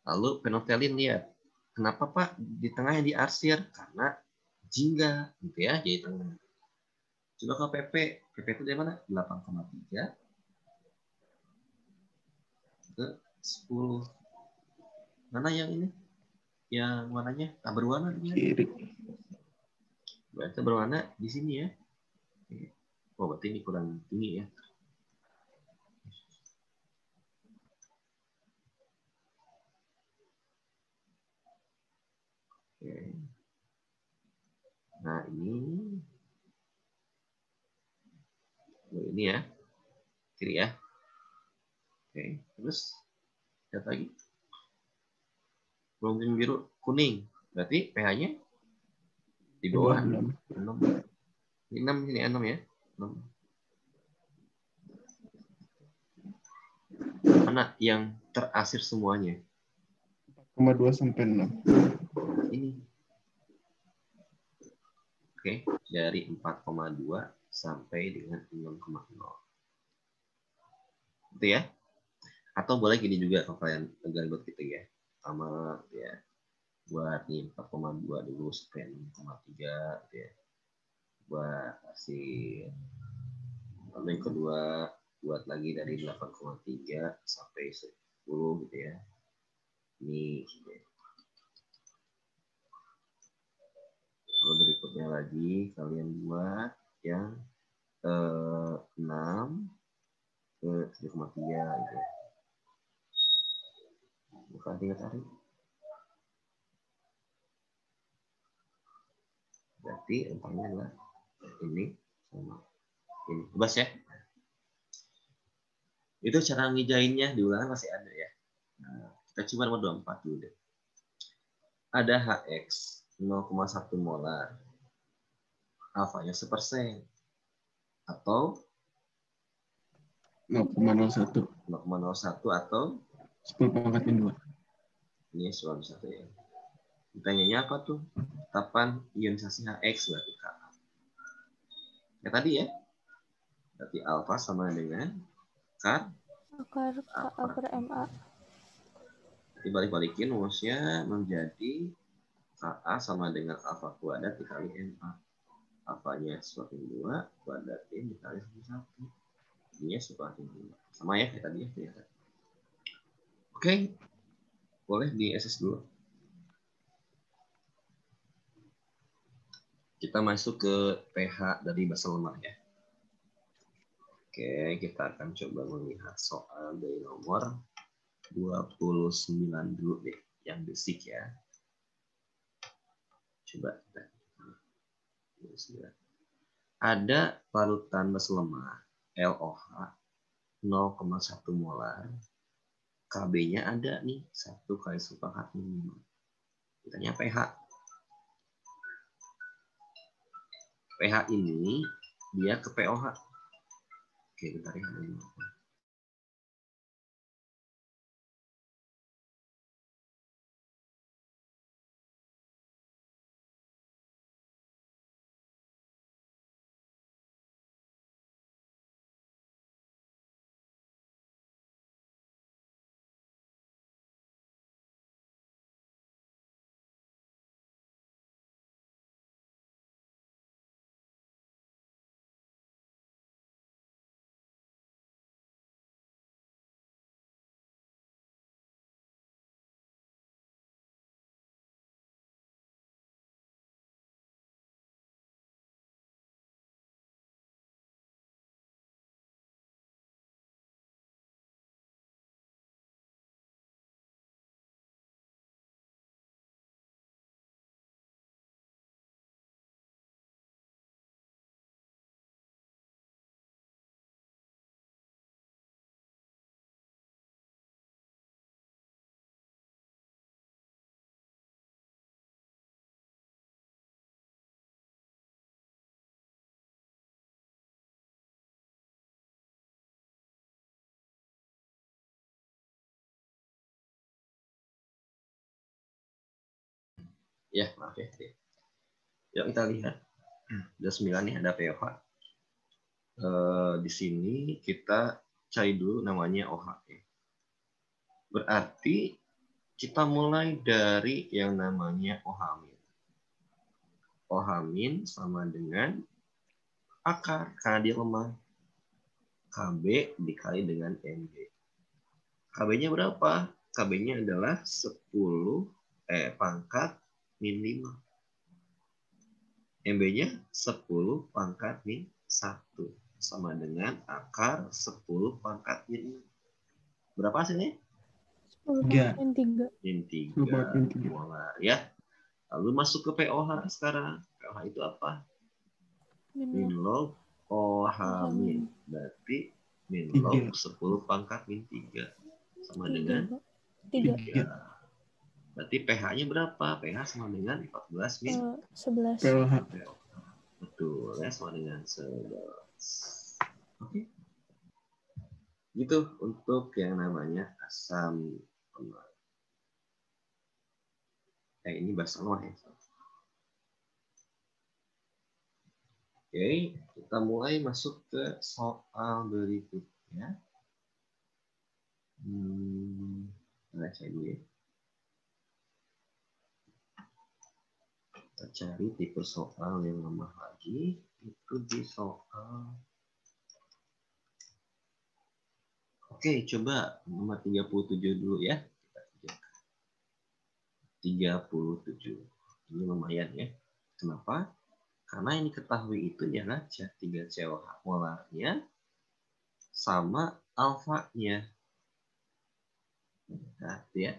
Lalu penotelin, lihat. Kenapa Pak di tengahnya diarsir? Karena jingga gitu ya, jadi tengah. Coba ke PP. PP itu dari mana? 8,3 ke 10. Mana yang ini? Yang warnanya tak berwarna Kiri. Berarti berwarna di sini ya. Oh, berarti ini kurang tinggi ya. Oke. Nah, ini ya. Kiri ya. Oke, terus lihat lagi. Belum biru, kuning. Berarti pH-nya di bawah 6. Ini 6 ini 6 ya. 6. Mana yang terasir semuanya? 4,2 sampai 6. Ini. Oke, dari 4,2 sampai dengan 6,0. Itu ya. Atau boleh gini juga kalau kalian agak ribet gitu ya. Sama ya, buat nih 4,2 dulu sampai 6,3 gitu ya. Buat hasil. Lalu yang kedua buat lagi dari 8,3 sampai 10 gitu ya. Ini gitu ya. Lalu berikutnya lagi kalian buat yang 6 ke 7,3 gitu ya. Bukan 3 tarik. Berarti rentangnya adalah ini sama ini. Bebas ya. Itu cara ngejainnya di ulangan masih ada ya. Nah, kita coba nomor 24 dulu deh. Ada HX 0,1 molar. Alfanya 1% atau 0,01. 0,01 atau 10 pangkat min 2. ini soal satu ya. Ditanyanya apa tuh? Kapan ionisasi HX berarti Ka. Ya tadi ya. Berarti alfa sama dengan K akar KA per MA, dibalik-balikin rumusnya menjadi KA sama dengan alfa kuadrat dikali MA. Alfanya 1/2 kuadratnya dikali 1/1. Ini 1/2. Sama ya kayak tadi ya ternyata. Oke. Boleh di SS dulu. Kita masuk ke pH dari basa lemah ya. Oke, kita akan coba melihat soal dari nomor 29 dulu deh, yang basic ya. Coba kita. 29. Ada larutan basa lemah LOH 0,1 molar. KB-nya ada nih 1 kali 10⁻⁵. Ditanya pH. pH ini dia ke pOH. Oke, bentar ya. Ya, maaf ya. Yuk kita lihat. Ada 9 nih, ada pOH. Di sini kita cari dulu namanya OH. Berarti kita mulai dari yang namanya OH-. OH- sama dengan akar, karena dia lemah. KB dikali dengan MB. KB-nya berapa? KB-nya adalah 10 pangkat min 5. MB-nya 10 pangkat min 1. Sama dengan akar 10 pangkat min 6. Berapa hasilnya? 10 Tiga. pangkat min 3. Min 10 pangkat min 3. molar ya. Lalu masuk ke pOH sekarang. pOH itu apa? Min log OH min. Berarti min log 10 pangkat min 3. Sama dengan 3. Berarti pH-nya berapa? pH sama dengan 14 min 11. pOH. Betul ya, sama dengan 11. Oke. Gitu untuk yang namanya asam lemah. Ini basa lemah ya. Oke, kita mulai masuk ke soal berikutnya. Baca dulu ya. Kita cari tipe soal yang lemah lagi. Itu di soal. Oke, coba nomor 37 dulu ya. Kita kerjakan. 37. Ini lumayan ya. Kenapa? Karena yang diketahui itu adalah C3COH molarnya sama alfanya. Nah, ya.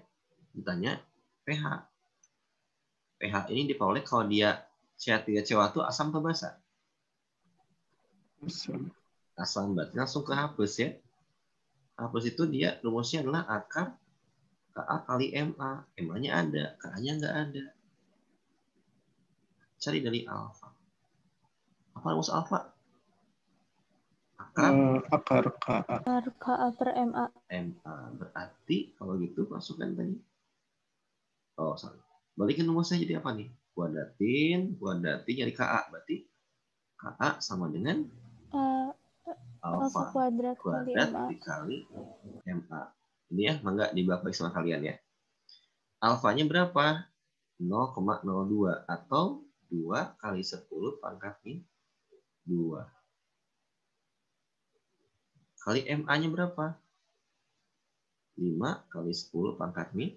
Ditanya pH. pH ini diperoleh kalau dia CH3COH itu asam atau basa? Asam. Berarti langsung ke H+ ya. H+ itu dia rumusnya adalah akar Ka kali Ma. Ma-nya ada, Ka-nya nggak ada. Cari dari alfa. Apa rumus alfa? Akar Ka. Akar Ka per Ma. Ma. Berarti kalau gitu masukkan tadi. Oh, sorry. Balikin rumusnya jadi apa nih? Kuadratin jadi Ka. Berarti Ka sama dengan alfa kuadrat dikali Ma. Ini ya, mangga dibalik sama kalian ya. Alfanya berapa? 0,02 atau 2 kali 10 pangkat min 2. Kali Ma-nya berapa? 5 kali 10 pangkat min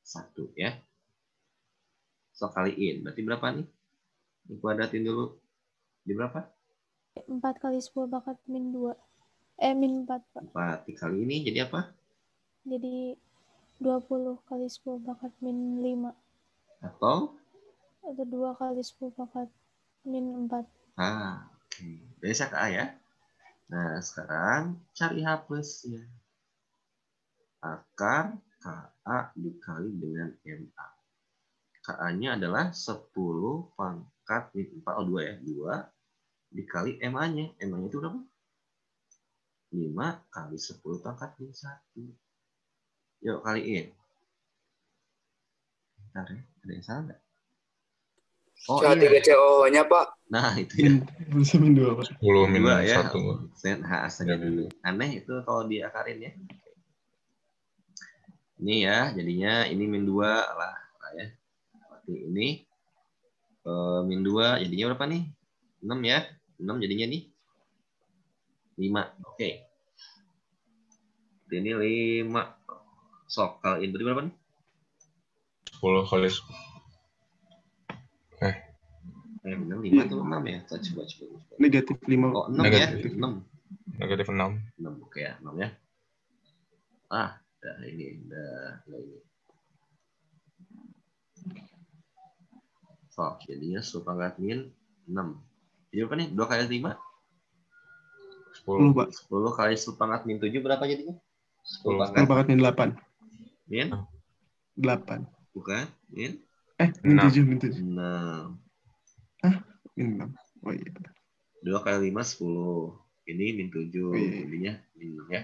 1 ya. So kaliin. Berarti berapa nih? Kuadratin dulu. Di berapa? 4 kali 10 pangkat min 2. Min 4, Pak. 4 dikali ini jadi apa? Jadi 20 kali 10 pangkat min 5. Atau 2 kali 10 pangkat min 4. Oke. Bisa ke A ya. Nah, sekarang cari H+-nya. Akar Ka dikali dengan Ma. KA-nya adalah 10 pangkat min 4, 2 ya. 2 dikali MA-nya. MA-nya itu berapa? 5 kali 10 pangkat min 1. Yuk kaliin. Bentar ya, ada yang salah nggak? Oh iya. CO-nya Pak. Nah itu ya. Min 2, Pak. 10 min 2 ya. 1. Asalnya dulu. Aneh itu kalau diakarin ya. Ini ya, jadinya ini min 2 lah ya. Berarti ini min 2 jadinya berapa nih? 6 ya. 6 jadinya nih 5. Oke. Ini 5. Sok, kaliin berarti berapa nih? 10 kali Benar 5 atau 6 ya? Kita coba. Negatif 5. Oh, 6 Negatif. ya? 6. negatif 6. 6, oke ya. 6 ya. Udah ini. Ini. So, jadinya 10 pangkat min 6. Jadi berapa nih? 2 kali 5? 10, Pak. 10 kali 10 pangkat min 7 berapa jadinya? 10 10 pangkat min 8. Min? 8. Bukan? Min? Min 6. 7, min 7. 6. Min 6. Oh iya. 2 kali 5, 10. Ini min 7. Oh, iya. Ininya min 6 ya.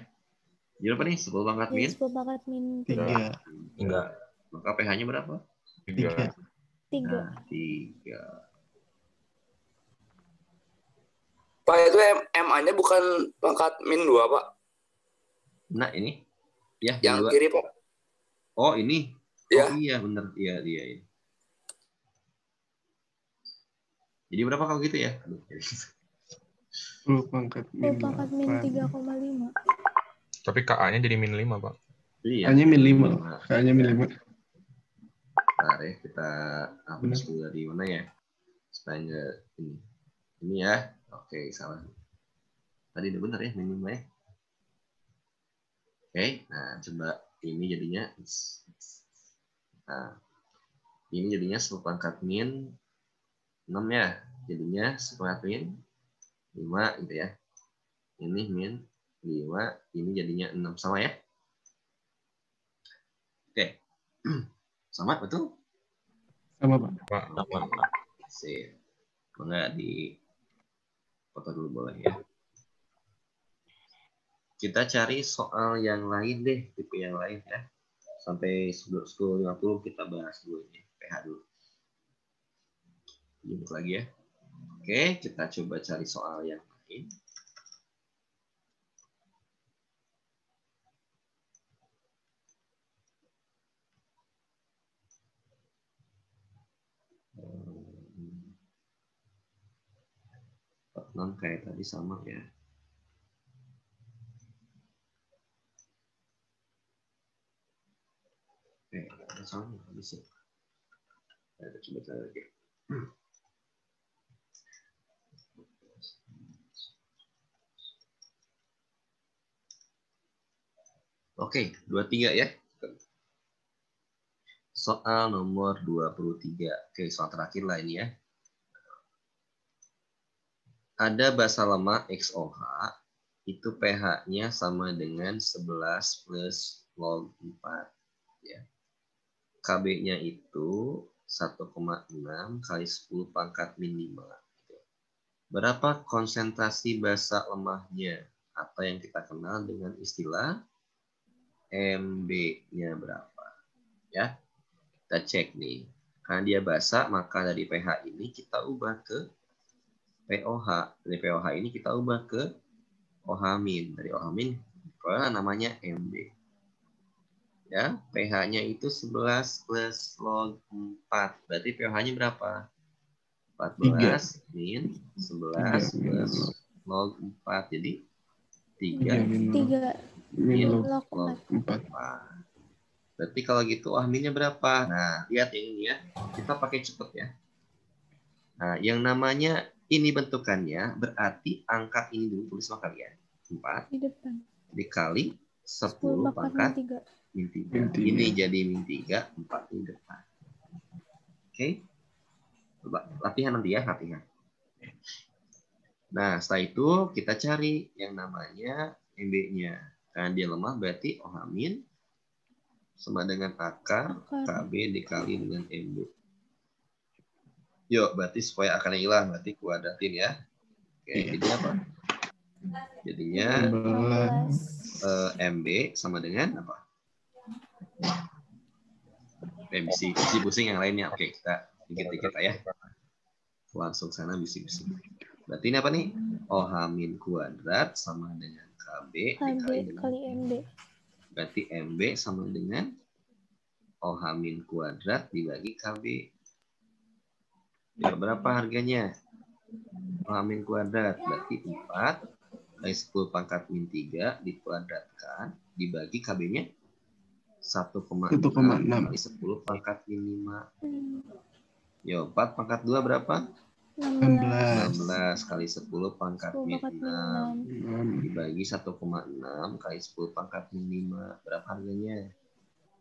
Jadi berapa nih? 10 pangkat min? 10 pangkat min 3. 3. Maka pH-nya berapa? 3. 3. Nah, 3. Pak itu MA-nya bukan pangkat min 2 Pak. Nah, ini. Ya, Yang min 2. kiri Pak. Oh, ini. Ya. Oh iya, benar. Iya. Jadi berapa kalau gitu ya? 10 pangkat min 10 pangkat min 8. 3,5. Tapi KA-nya jadi min 5, Pak. Iya. Hanya min 5. Kayaknya min 5. Bentar ya, kita hapus dulu dari mana ya? Supaya nggak ini. Ini ya. Oke, salah. Tadi udah benar ya, min 5 ya. Oke, nah coba ini jadinya. Nah, ini jadinya 10 pangkat min 6 ya. Jadinya 10 pangkat min 5 gitu ya. Ini min 5, ini jadinya 6. Sama ya? Oke. Sama, betul? Sama, Pak. Pak. Sip. Enggak di foto dulu boleh ya. Kita cari soal yang lain deh, tipe yang lain ya. Sampai 10.50 kita bahas dulu ini, PH dulu. Jemput lagi ya. Oke, kita coba cari soal yang lain. Kayak tadi sama ya. Sama bisa. Kita coba cari lagi. Oke, 23 ya. Soal nomor 23. Oke, soal terakhir lah ini ya. Ada basa lemah XOH, itu pH-nya sama dengan 11 plus log 4. Ya. KB-nya itu 1,6 kali 10 pangkat min 5. Berapa konsentrasi basa lemahnya? Atau yang kita kenal dengan istilah MB-nya berapa? Ya, kita cek nih. Karena dia basa, maka dari pH ini kita ubah ke POH. Dari POH ini kita ubah ke OH-. Dari OH- namanya MB. Ya, pH-nya itu 11 plus log 4. Berarti pH-nya berapa? 14 min 11 plus log 4. Jadi 3 min log 4. Berarti kalau gitu OH-nya berapa? Nah, lihat yang ini ya. Kita pakai cepet ya. Nah, yang namanya ini bentukannya berarti angka ini dulu tulis sama kalian. 4 di depan. Dikali 10 pangkat min 3. Ini jadi min 3, 4 di depan. Oke. Latihan nanti ya, latihan. Nah, setelah itu kita cari yang namanya MB-nya. Karena dia lemah berarti OH- sama dengan akar KB dikali dengan MB. Yuk, berarti supaya akarnya hilang, berarti kuadratin ya. Oke, Iya. jadi apa? Jadinya 16. MB sama dengan apa? Bisi pusing yang lainnya. Oke, kita dikit-dikit ya. Langsung sana bisi-bisi. Berarti ini apa nih? OH min kuadrat sama dengan KB dikali dengan kali MB. Berarti MB sama dengan OH min kuadrat dibagi KB. Ya, berapa harganya? OH min kuadrat berarti 4 kali 10 pangkat min 3 dikuadratkan dibagi KB-nya 1,6 kali 10 pangkat min 5. Yo, 4 pangkat 2 berapa? 16 kali 10 pangkat min 6 dibagi 1,6 kali 10 pangkat min 5. Berapa harganya?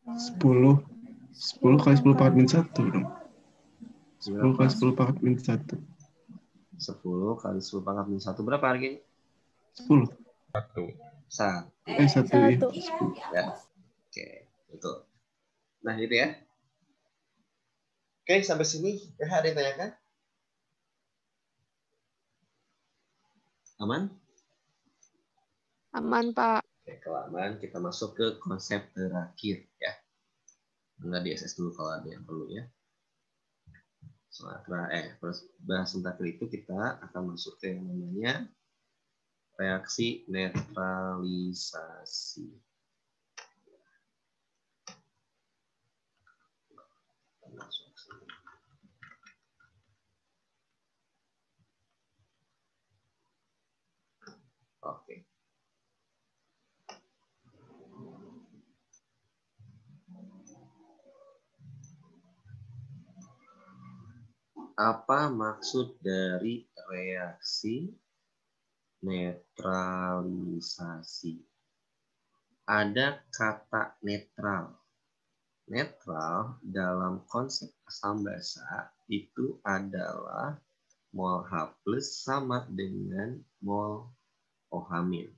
10 kali 10 pangkat min 1 dong. 10 kali 10 pangkat min 1. 10 kali 10 pangkat min 1 berapa harganya? 10. 1. 1 Ya. Oke, betul. Nah, gitu ya. Oke, sampai sini ada yang tanyakan? Aman? Aman, Pak. Oke, kalau aman, kita masuk ke konsep terakhir ya. Enggak di SS dulu kalau ada yang perlu ya. Bahasan terakhir itu kita akan masuk ke yang namanya reaksi netralisasi. Oke. Apa maksud dari reaksi netralisasi? Ada kata netral. Netral dalam konsep asam basa itu adalah mol H plus sama dengan mol OH min.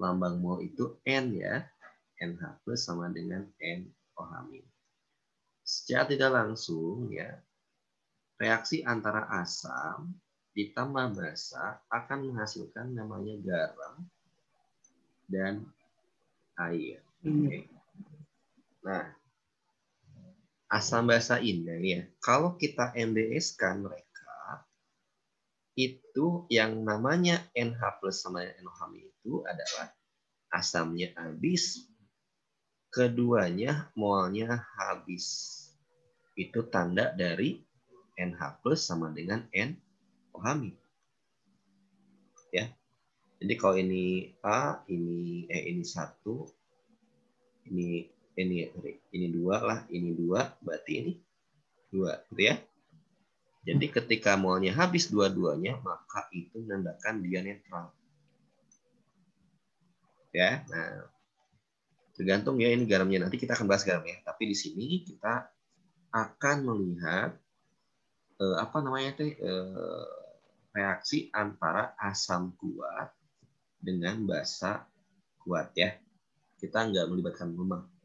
Lambang mol itu N ya. NH plus sama dengan NOH min. Secara tidak langsung ya, reaksi antara asam ditambah basa akan menghasilkan namanya garam dan air. Okay. Nah, asam basa ini ya, kalau kita MBS-kan mereka, itu yang namanya NH plus sama NOH min itu adalah asamnya habis, keduanya molnya habis. Itu tanda dari NH plus sama dengan NOH min. Ya. Jadi kalau ini A, ini satu, ini dua lah, ini dua, berarti ini dua, gitu ya. Jadi ketika molnya habis dua-duanya, maka itu menandakan dia netral. Ya, nah tergantung ya ini garamnya. Nanti kita akan bahas garam ya. Tapi di sini kita akan melihat reaksi antara asam kuat dengan basa kuat ya. Kita nggak melibatkan lemah.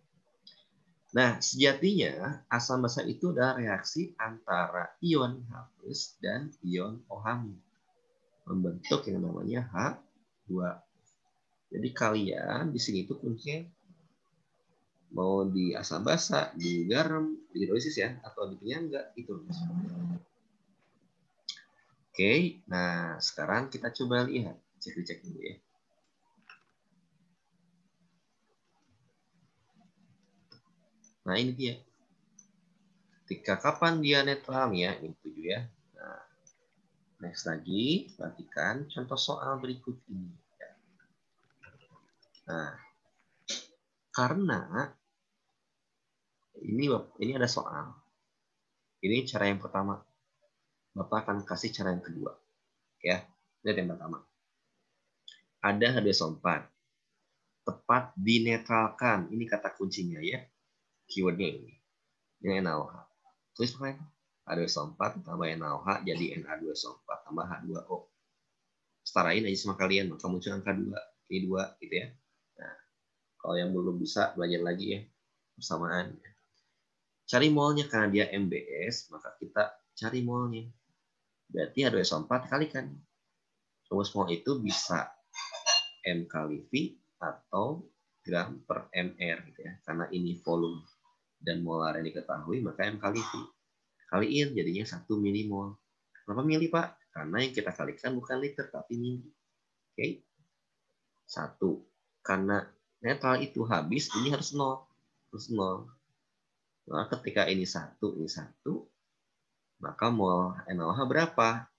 Nah, sejatinya asam basa itu adalah reaksi antara ion H+ dan ion OH- membentuk yang namanya H2. Jadi kalian di sini itu kuncinya mau di asam basa, di garam, di hidrolisis ya, atau di penyangga itu. Oke, nah sekarang kita coba lihat, cek dulu ya. Nah ini dia. Ketika kapan dia netralnya, ini 7 ya. Nah, next lagi, perhatikan contoh soal berikut ini. Nah, karena ini ada soal. Ini cara yang pertama. Bapak akan kasih cara yang kedua. Ya, lihat yang pertama. Ada H2SO4. Tepat dinetralkan. Ini kata kuncinya ya. Keywordnya ini. Ini NaOH. Tulis pakai H2SO4 tambah NaOH jadi Na2SO4 tambah H2O. Setarain aja sama kalian, maka muncul angka 2. Ini 2 gitu ya. Nah, kalau yang belum bisa belajar lagi ya. Persamaan. Cari molnya karena dia MBS, maka kita cari molnya. Berarti H2SO4 kalikan. Rumus mol itu bisa M kali V atau gram per mR gitu ya. Karena ini volume dan molar yang diketahui, maka M kali V. Kaliin jadinya 1 milimol. Kenapa mili, Pak? Karena yang kita kalikan bukan liter, tapi mili. Oke. 1. Karena netral itu habis, ini harus 0. Harus 0. Nah, ketika ini 1, maka mol NaOH berapa?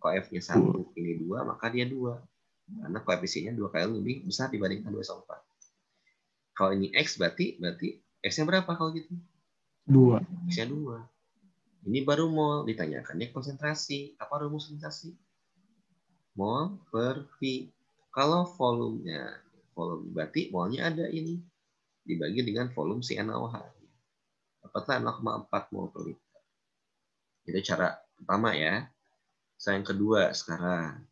Koef-nya 1, ini 2, maka dia 2. Karena koefisiennya 2 kali lebih besar dibandingkan H2SO4. Kalau ini X berarti X-nya berapa kalau gitu? 2. X-nya 2. Ini baru mol, ditanyakannya konsentrasi. Apa rumus konsentrasi? Mol per V. Kalau volume berarti molnya ada ini. Dibagi dengan volume si NaOH. Dapatlah 0,4 mol per liter. Itu cara pertama ya. Yang kedua sekarang.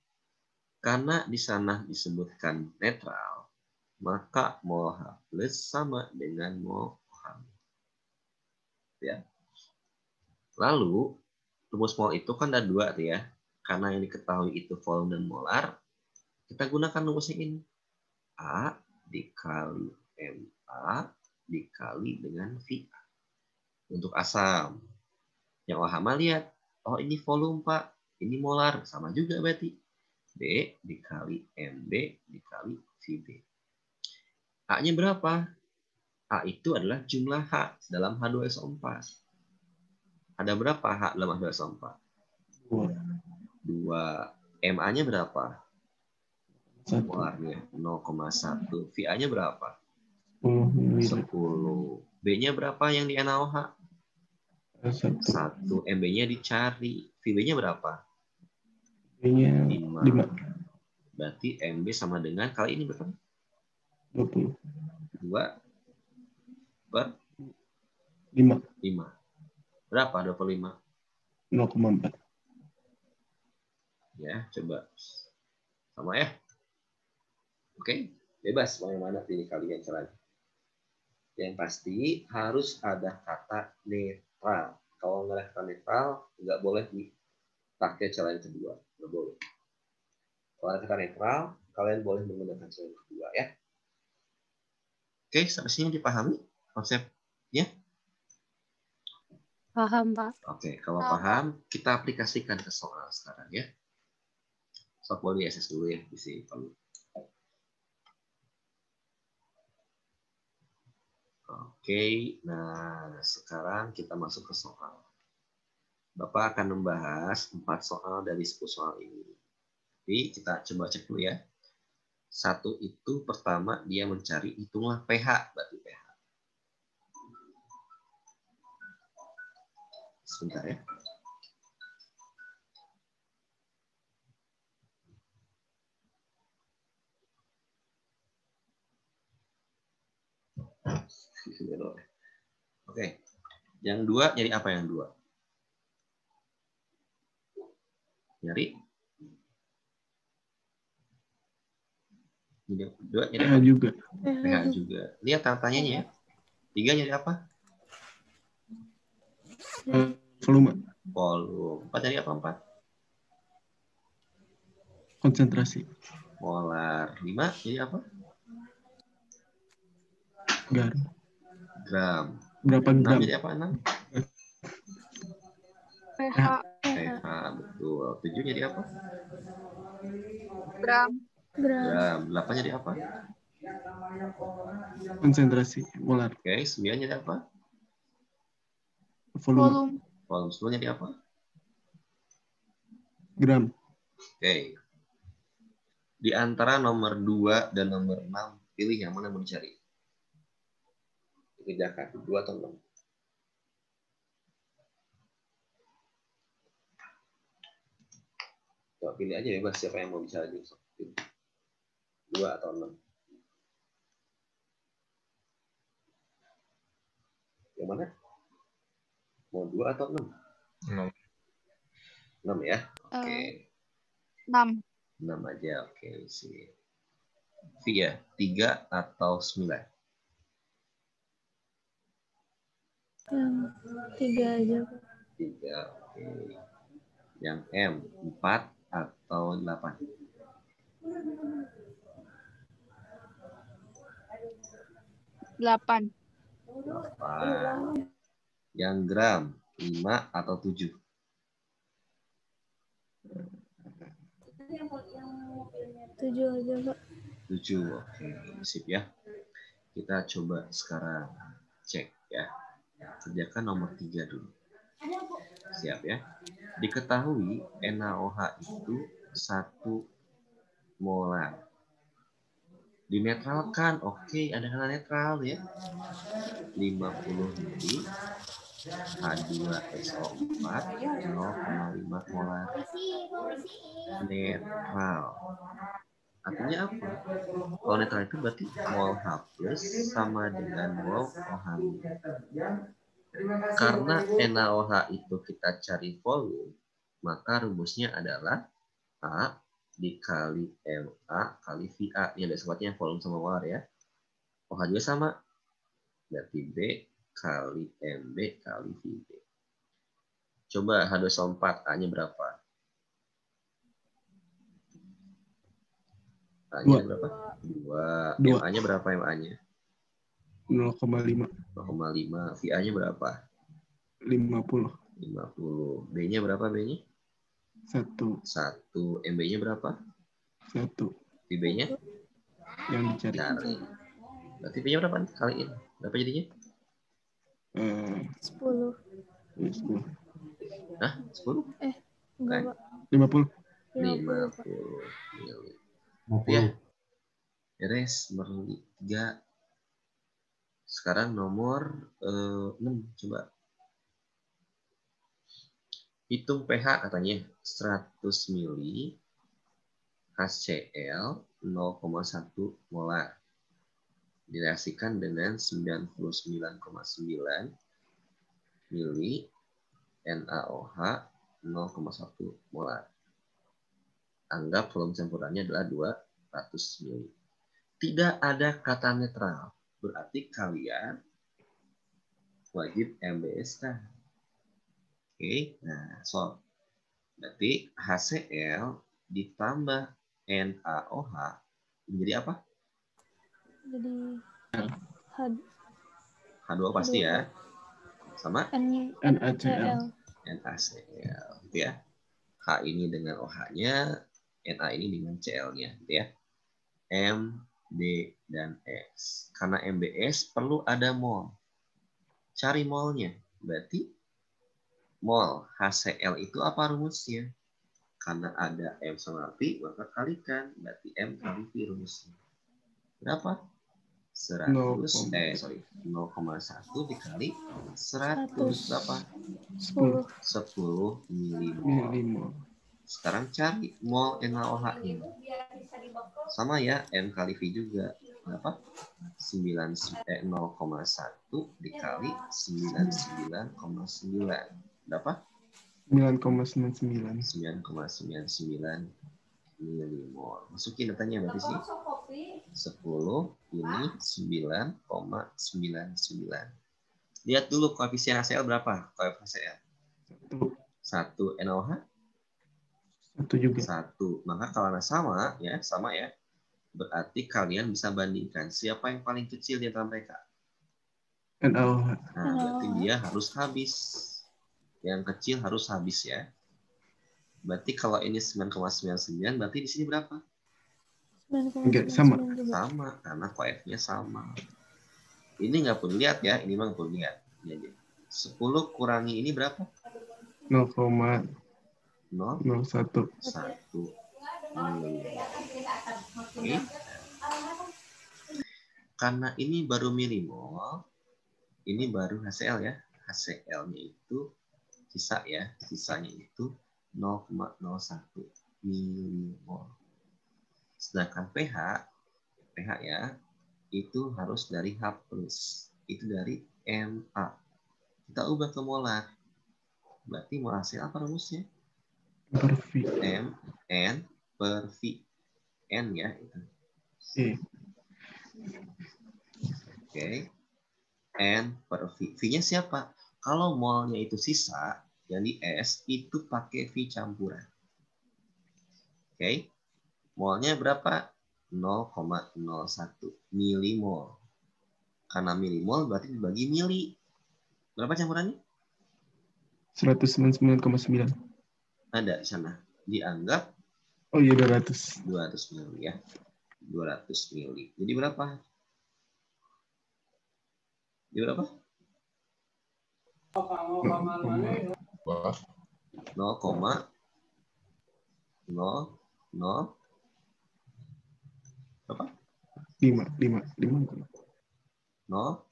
Karena di sana disebutkan netral, maka mol H plus sama dengan mol OH. Ya. Lalu, rumus mol itu kan ada 2 tuh ya. Karena yang diketahui itu volume dan molar, kita gunakan rumusnya ini. A dikali MA dikali dengan VA. Untuk asam. Yang OH mah lihat, oh ini volume Pak, ini molar, sama juga berarti. B dikali MB dikali VB. A-nya berapa? A itu adalah jumlah H dalam H2SO4. Ada berapa H dalam H2SO4? 2. MA-nya berapa? 1. Molarnya 0,1. VA-nya berapa? 10 ml. 10. B-nya berapa yang di NaOH? 1. 1. MB-nya dicari. VB-nya berapa? B-nya 5. 5. Berarti MB sama dengan kali ini berapa? 20. 2 per 5. 5. Berapa 25? 0,4. Ya, coba. Sama ya. Oke, bebas mau yang mana pilih kalian caranya. Yang pasti harus ada kata netral. Kalau nggak ada kata netral, nggak boleh dipakai cara yang kedua. Nggak boleh. Kalau ada kata netral, kalian boleh menggunakan cara yang kedua ya. Oke, sampai sini dipahami konsepnya? Paham, Pak. Oke, kalau paham, kita aplikasikan ke soal sekarang ya. Sok boleh SS dulu ya, bisa perlu. Oke, nah sekarang kita masuk ke soal. Bapak akan membahas 4 soal dari 10 soal ini. Jadi kita coba cek dulu ya. 1 itu pertama dia mencari hitunglah pH, berarti pH. Sebentar ya. Oke. Yang 2 nyari apa yang 2? Nyari 2 nyari pH apa? juga. pH juga. Lihat tanya ya. 3 nyari apa? Volume. Volume. 4 nyari apa 4? Konsentrasi. Molar. 5 nyari apa? Garam. Gram. Berapa 6 gram? jadi apa 6? pH. pH, betul. 7 jadi apa? Gram. Gram. 8 jadi apa? Konsentrasi. Molar. Oke, 9 jadi apa? Volume. Volume. 10 jadi apa? Gram. Oke. Di antara nomor 2 dan nomor 6, pilih yang mana mau dicari. Kerjakan 2 atau 6. Coba pilih aja bebas siapa yang mau bicara dulu. 2 atau 6. Yang mana? Mau 2 atau 6? 6 ya. Oke. 6. 6 aja. Oke, sini. V ya, 3 atau 9? Yang 3 aja, Pak. 3. Oke. Yang M 4 atau 8? 8. 8. Yang gram 5 atau 7? 7 aja, Pak. 7. Oke, sip ya. Kita coba sekarang cek ya. Kerjakan nomor 3 dulu. Siap ya. Diketahui NaOH itu 1 molar. Dinetralkan. Oke, ada kata netral ya. 50 mili H2SO4 0,5 molar. Netral. Artinya apa? Kalau netral itu berarti mol H plus sama dengan mol OH minus. Karena NaOH itu kita cari volume, maka rumusnya adalah A dikali MA kali VA. Ini ada sebabnya volume sama molar ya. OH juga sama. Berarti B kali MB kali VB. Coba H2SO4, A-nya berapa? A-nya berapa? 2. MA-nya berapa MA-nya? 0,5. 0,5. VA-nya berapa? 50. 50. B-nya berapa B-nya? 1. 1. MB-nya berapa? 1. VB-nya? Yang dicari. Cari. Berarti B-nya berapa? Kaliin. Berapa jadinya? 10. 10. Hah? 10? Enggak, Pak. 50. 50, Pak. 50. Ya. Beres. Nomor 3. Sekarang nomor 6. Coba. Hitung pH katanya 100 mili HCl 0,1 molar. Direaksikan dengan 99,9 mili NaOH 0,1 molar. Anggap volume campurannya adalah 200 mili. Tidak ada kata netral. Berarti kalian wajib MBS kan? Oke, nah so berarti HCl ditambah NaOH menjadi apa? Jadi H2 pasti ya. Sama NaCl. NaCl gitu ya. H ini dengan OH-nya, Na ini dengan Cl-nya gitu ya. M, B, dan S. Karena MBS perlu ada mol. Cari molnya. Berarti mol HCl itu apa rumusnya? Karena ada M sama V, maka kalikan. Berarti M kali V rumusnya. Berapa? 0,1 dikali 100 berapa? 10. 10 milimol. Sekarang cari mol NaOH-nya. Sama ya, M kali V juga. Berapa? 0,1 dikali 99,9. Berapa? 9,99. 9,99 milimol. Masukin datanya berarti sih. 10 ini 9,99. Lihat dulu koefisien HCl berapa? Koefisien 1 NaOH 1 juga. 1. Maka kalau sama ya. Berarti kalian bisa bandingkan siapa yang paling kecil di antara mereka. NaOH. Nah, berarti dia harus habis. Yang kecil harus habis ya. Berarti kalau ini 9,99 berarti di sini berapa? 9,99 sama. Sama, karena koefnya sama. Ini nggak perlu lihat ya, ini mah perlu lihat. Jadi 10 kurangi ini berapa? 0,01. 1 Oke. Karena ini baru milimol, ini baru HCl ya. HCl-nya itu sisa ya, sisanya itu 0,01 milimol. Sedangkan pH ya, itu harus dari H+, itu dari Ma. Kita ubah ke molar. Berarti molar HCl apa rumusnya? Per V. N per V. N ya itu. Oke. N per V. V-nya siapa? Kalau molnya itu sisa, yang di S itu pakai V campuran. Oke. Molnya berapa? 0,01 milimol. Karena milimol berarti dibagi mili. Berapa campurannya? 199,9. Ada di sana. Dianggap Oh iya 200. 200 mili ya. 200 mili. Jadi berapa? Jadi berapa? Wah, 0,00 berapa? 5. 0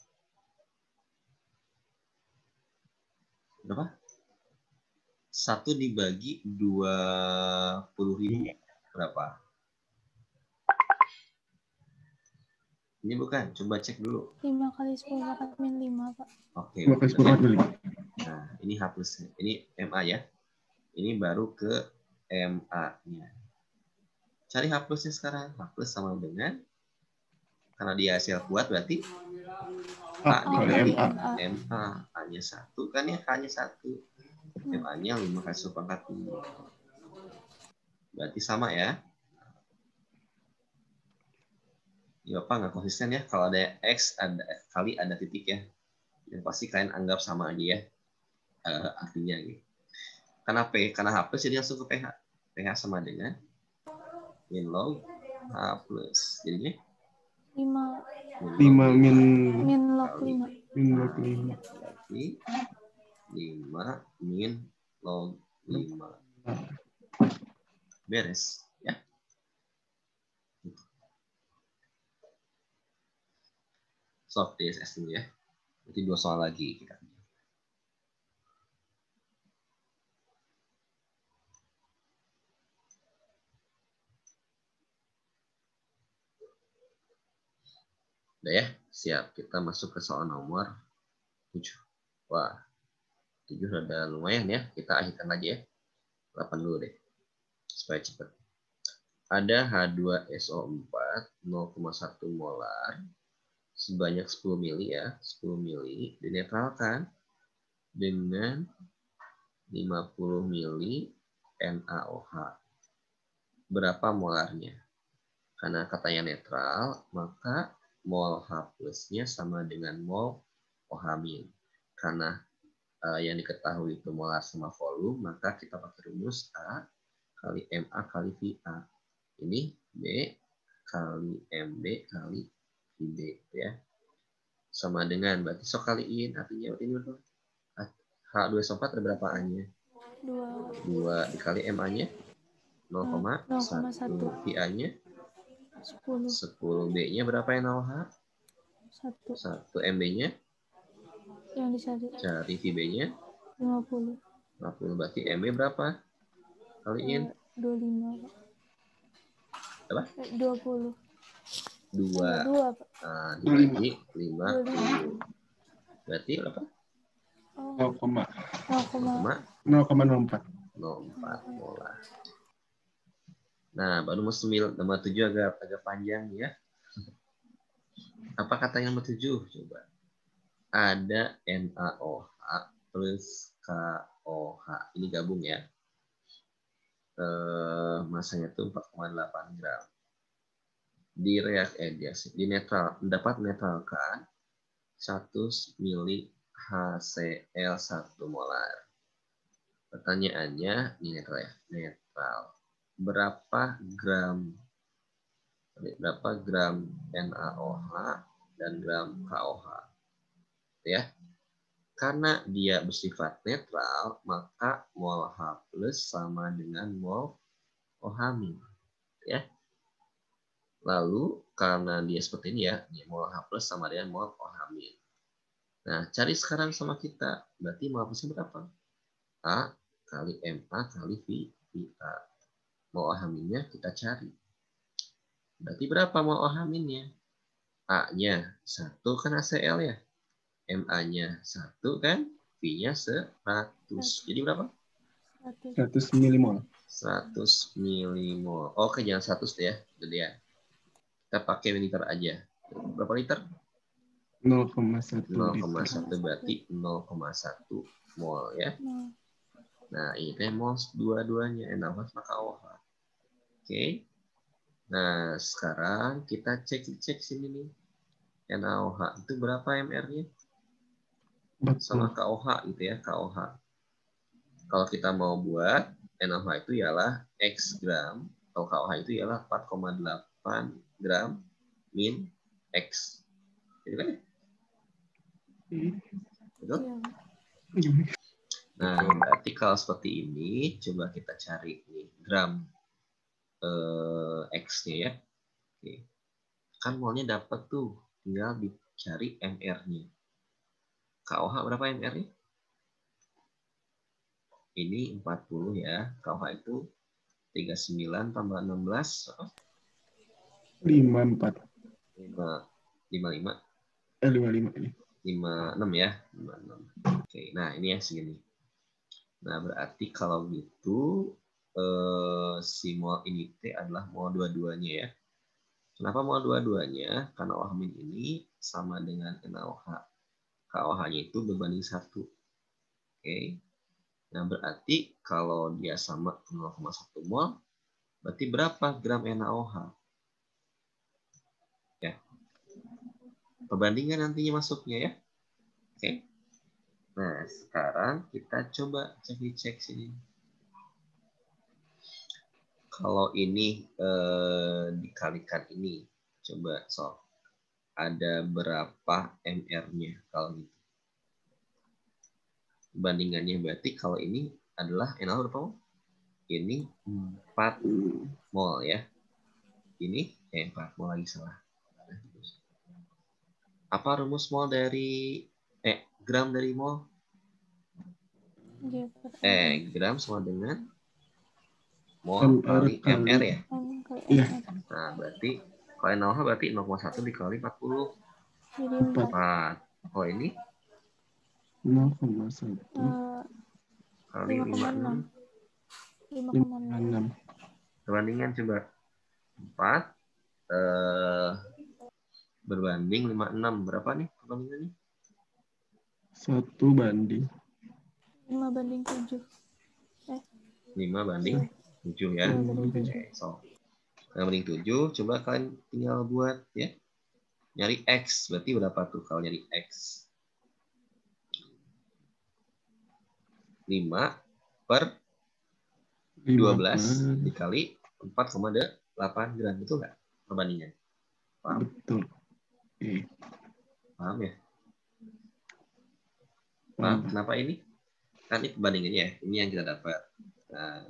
berapa? 1 dibagi 20.000 berapa? Ini bukan, coba cek dulu. 5 kali 10 pangkat min 5, Pak. Oke. 5 kali 10 pangkat min 5. Nah, ini H plus. Ini MA ya. Ini baru ke MA-nya. Cari H plusnya sekarang. H plus sama dengan, karena dia hasil kuat berarti A dikali MA. A-nya 1 kan ya, H-nya 1. MA-nya 5 kali 10 pangkat min 5. Berarti sama ya. Ya Bapak nggak konsisten ya. Kalau ada X, ada kali ada titik ya. Yang pasti kalian anggap sama aja ya. Artinya gitu. Karena P, karena H plus jadi langsung ke PH. PH sama dengan min log H plus. Jadinya 5 min log 5. min log 5. Berarti 5 min log 5. Beres ya. Solve DSS dulu ya. Berarti 2 soal lagi kita. Udah ya, siap. Kita masuk ke soal nomor 7. Wah, 7 udah lumayan ya. Kita akhirkan aja ya. 8 dulu deh. Supaya cepat. Ada H2SO4 0,1 molar sebanyak 10 mili ya. 10 mili dinetralkan dengan 50 mili NaOH. Berapa molarnya? Karena katanya netral, maka mol H plusnya sama dengan mol OH min. Karena yang diketahui itu molar sama volume, maka kita pakai rumus A kali MA kali VA. Ini B kali MB kali VB ya. Sama dengan, berarti sok kaliin, artinya ini berapa? H2SO4 ada berapa A-nya? 2 dikali MA-nya 0,1. VA-nya 10. B-nya berapa NaOH? 1. MB-nya? Yang dicari. Cari VB-nya? 50. 50. Berarti MB berapa? Kaliin? 25. Apa? 20. 2. 2, Pak. Nah, dibagi 50. Berarti berapa? 0,04 molar. Nah, baru nomor 7 agak panjang ya. Apa kata yang nomor 7? Coba. Ada NaOH plus KOH. Ini gabung ya. Masanya itu 4,8 gram. Dapat menetralkan 100 mili HCl 1 molar. Pertanyaannya ini netral. Berapa gram NaOH dan gram KOH? Ya. Karena dia bersifat netral, maka mol H plus sama dengan mol OH min. Ya. Lalu karena dia seperti ini ya, mol H plus sama dengan mol OH min. Nah, cari sekarang sama kita. Berarti mol plusnya berapa? A kali MA kali VA. Mol OH minnya kita cari. Berarti berapa mol OH minnya? A-nya 1 kan HCl ya. MA-nya 1 kan. V-nya 100. Jadi berapa? 100 milimol. 100 milimol. Oke, jangan 100 deh ya. Gedean. Kita pakai liter aja. Berapa liter? 0,1 0,1 berarti 0,1 mol ya. Nah, ini mol dua-duanya NaOH sama KOH. Oke. Nah, sekarang kita cek sini nih. NaOH itu berapa MR-nya? Sama 40. KOH gitu ya, KOH. Kalau kita mau buat NaOH itu ialah X gram, kalau KOH itu ialah 4,8 gram min X. Gitu kan? Betul? Iya. Nah, berarti kalau seperti ini, coba kita cari nih gram X-nya ya. Oke. Kan molnya dapat tuh, tinggal dicari MR-nya. KOH berapa MR-nya? Ini 40 ya. KOH itu 39 tambah 16 54. 55 55 ini. 56 ya. 56. Oke, nah ini yang segini. Nah, berarti kalau gitu si mol ini T adalah mol dua-duanya ya. Kenapa mol dua-duanya? Karena OH min ini sama dengan NaOH. KOH-nya itu berbanding 1. Oke. Nah, berarti kalau dia sama 0,1 mol, berarti berapa gram NaOH? Ya. Perbandingan nantinya masuknya ya. Oke. Nah, sekarang kita coba cek sini. Kalau ini dikalikan ini, coba soal. Ada berapa MR-nya kalau gitu? Bandingannya berarti kalau ini adalah NaOH berapa mol? Ini 4 mol ya. Ini 4 mol lagi salah. Apa rumus mol dari gram dari mol? Gram sama dengan mol kali MR ya. Iya. Nah, berarti kalau NaOH berarti 0,1 dikali 40. Jadi 4. Oh, ini 0,1 kali 56. 5,6. Perbandingan coba. 4 berbanding 56. Berapa nih perbandingannya? 1 banding 5/7. 5 banding 7 ya. 5 banding 7. Oke, so 5 banding 7, coba kalian tinggal buat ya. Nyari X, berarti berapa tuh kalau nyari X? 5 per 12 dikali 4,8 gram. Itu nggak perbandingan? Paham? Betul. Paham ya? Paham kenapa ini? Kan ini perbandingannya ya. Ini yang kita dapat. Nah,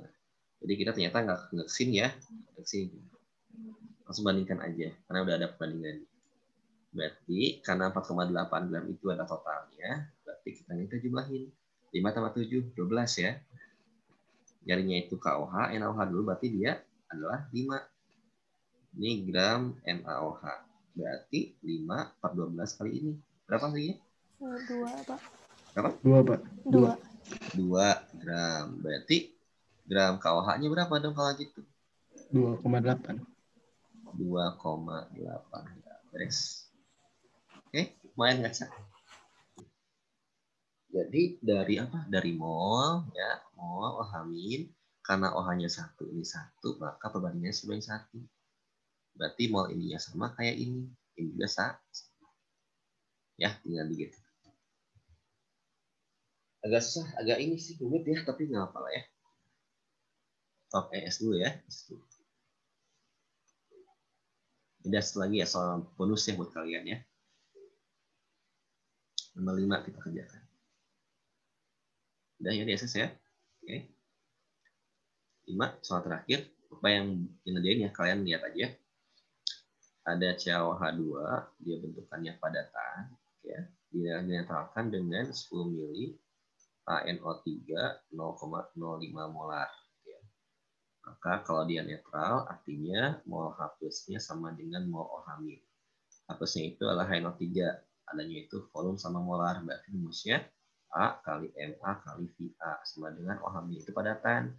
jadi kita ternyata nggak kesini ya. Kesini. Langsung bandingkan aja. Karena udah ada perbandingan. Berarti karena 4,8 gram itu ada totalnya. Berarti kita jumlahin. 5 tambah 7, 12 ya. Nyarinya itu KOH, NaOH dulu. Berarti dia adalah 5. Ini gram NaOH. Berarti 5 per 12 kali ini. Berapa sih? 2, Pak. Berapa? 2, Pak. 2 gram. Berarti gram KOH-nya berapa dong kalau gitu? 2,8. 2,8. Beres. Oke, lumayan nggak, Cak? Jadi dari apa? Dari mol ya, mol OH min. Karena OH-nya 1, ini 1, maka perbandingannya sebanyak 1. Berarti mol ininya sama kayak ini. Ini juga sama. Ya, tinggal begitu. Agak susah, agak ini sih rumit ya, tapi nggak apa-apa lah ya. Top ES dulu ya. Udah lagi ya soal bonus ya buat kalian ya. Nomor 5 kita kerjakan. Udah ya di SS ya. Oke. 5 soal terakhir. Apa yang dinediain ya kalian lihat aja. Ada CaOH2, dia bentukannya padatan ya. Dia dinetralkan dengan 10 mili ANO3 0,05 molar. Maka kalau dia netral, artinya mol H+-nya sama dengan mol OH-. H+-nya itu adalah NO3. Adanya itu volume sama molar. Berarti rumusnya A kali MA kali VA sama dengan OH- itu padatan.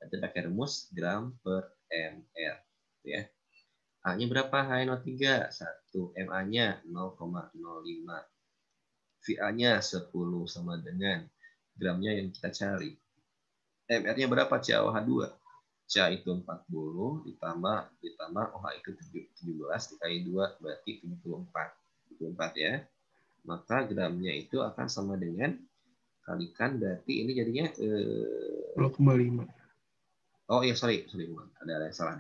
Berarti pakai rumus gram per mR. Ya. A-nya berapa? HNO3. 1. MA-nya 0,05. VA-nya 10 sama dengan gramnya yang kita cari. MR-nya berapa? CaOH2. Ca itu 40 ditambah OH itu 17 dikali 2 berarti 74 ya. Maka gramnya itu akan sama dengan kalikan berarti ini jadinya 0,5. Oh iya sorry ada yang salah.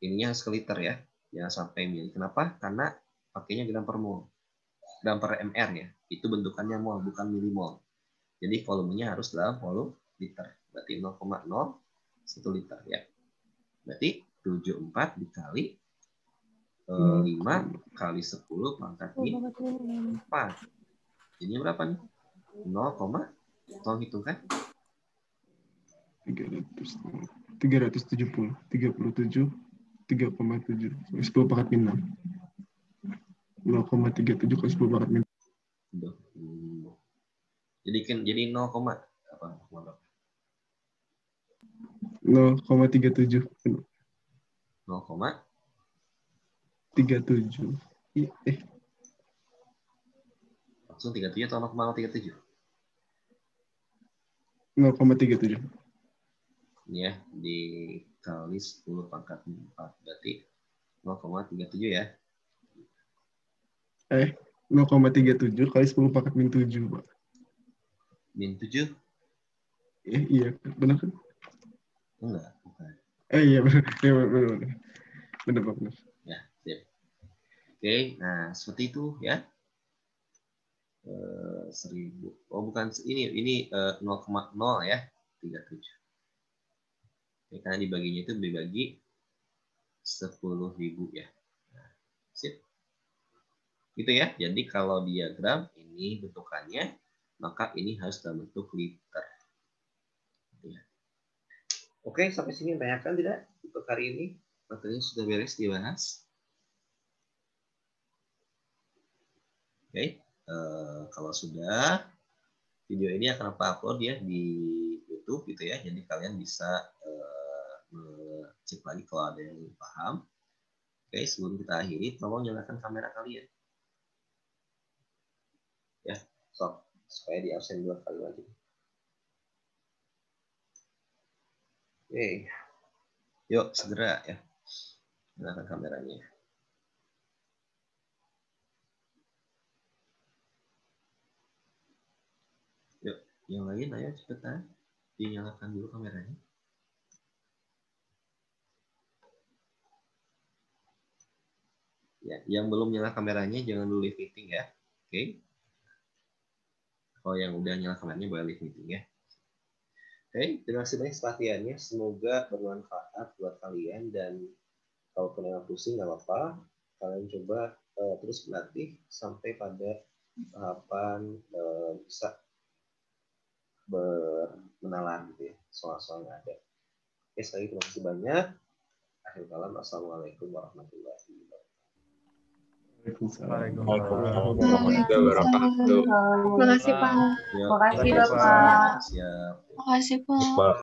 Ininya sekeliter ya, jangan sampai mil. Kenapa? Karena pakainya gram per mol, gram per mr ya. Itu bentukannya mol bukan milimol. Jadi volumenya harus dalam volume liter. Berarti 0,01 liter ya. Berarti 74 dikali 5 kali 10 pangkat min 4. Jadinya berapa nih? 0, tolong hitung kan? 370, 37, 3,7, 10 pangkat min 6. 0,37 kali 10 pangkat min. Jadi 0, apa? 0,37. 0,37. 37. Langsung 37 atau 0,37? 0,37. Ini ya, dikali 10 pangkat 4. Berarti 0,37 ya. 0,37 kali 10 pangkat min 7, Pak. Min 7? Iya, benar kan? Enggak, bukan. Iya, benar. Benar, Pak. Benar. Ya, sip. Oke, nah seperti itu ya. 1000. Oh, bukan ini 0,0 ya. 37. Oke, karena dibaginya itu dibagi 10.000 ya. Nah, sip. Gitu ya. Jadi kalau diagram ini bentukannya, maka ini harus dalam bentuk liter. Ya. Oke, sampai sini tanyakan tidak untuk hari ini? Materinya sudah beres dibahas. Oke, kalau sudah, video ini akan upload ya di YouTube gitu ya. Jadi kalian bisa cek lagi kalau ada yang belum paham. Oke, sebelum kita akhiri, tolong nyalakan kamera kalian. Ya, supaya di absen 2 kali lagi. Oke, yuk segera ya, nyalakan kameranya. Yuk, yang lain ayo cepetan dinyalakan dulu kameranya. Ya, yang belum nyala kameranya jangan dulu live meeting ya. Oke. Kalau yang udah nyala kameranya boleh live meeting ya. Oke, terima kasih banyak perhatiannya. Semoga bermanfaat buat kalian dan kalaupun yang pusing nggak apa-apa. Kalian coba terus berlatih sampai pada tahapan bisa berkenalan gitu ya, soal-soal yang ada. Oke, sekali terima kasih banyak. Akhir kalam, assalamualaikum warahmatullahi wabarakatuh. Waalaikumsalam. Wabarakatuh. Terima kasih, Pak. Ya, Makasih, Bapak. Bapak. Siap. Makasih, Pak.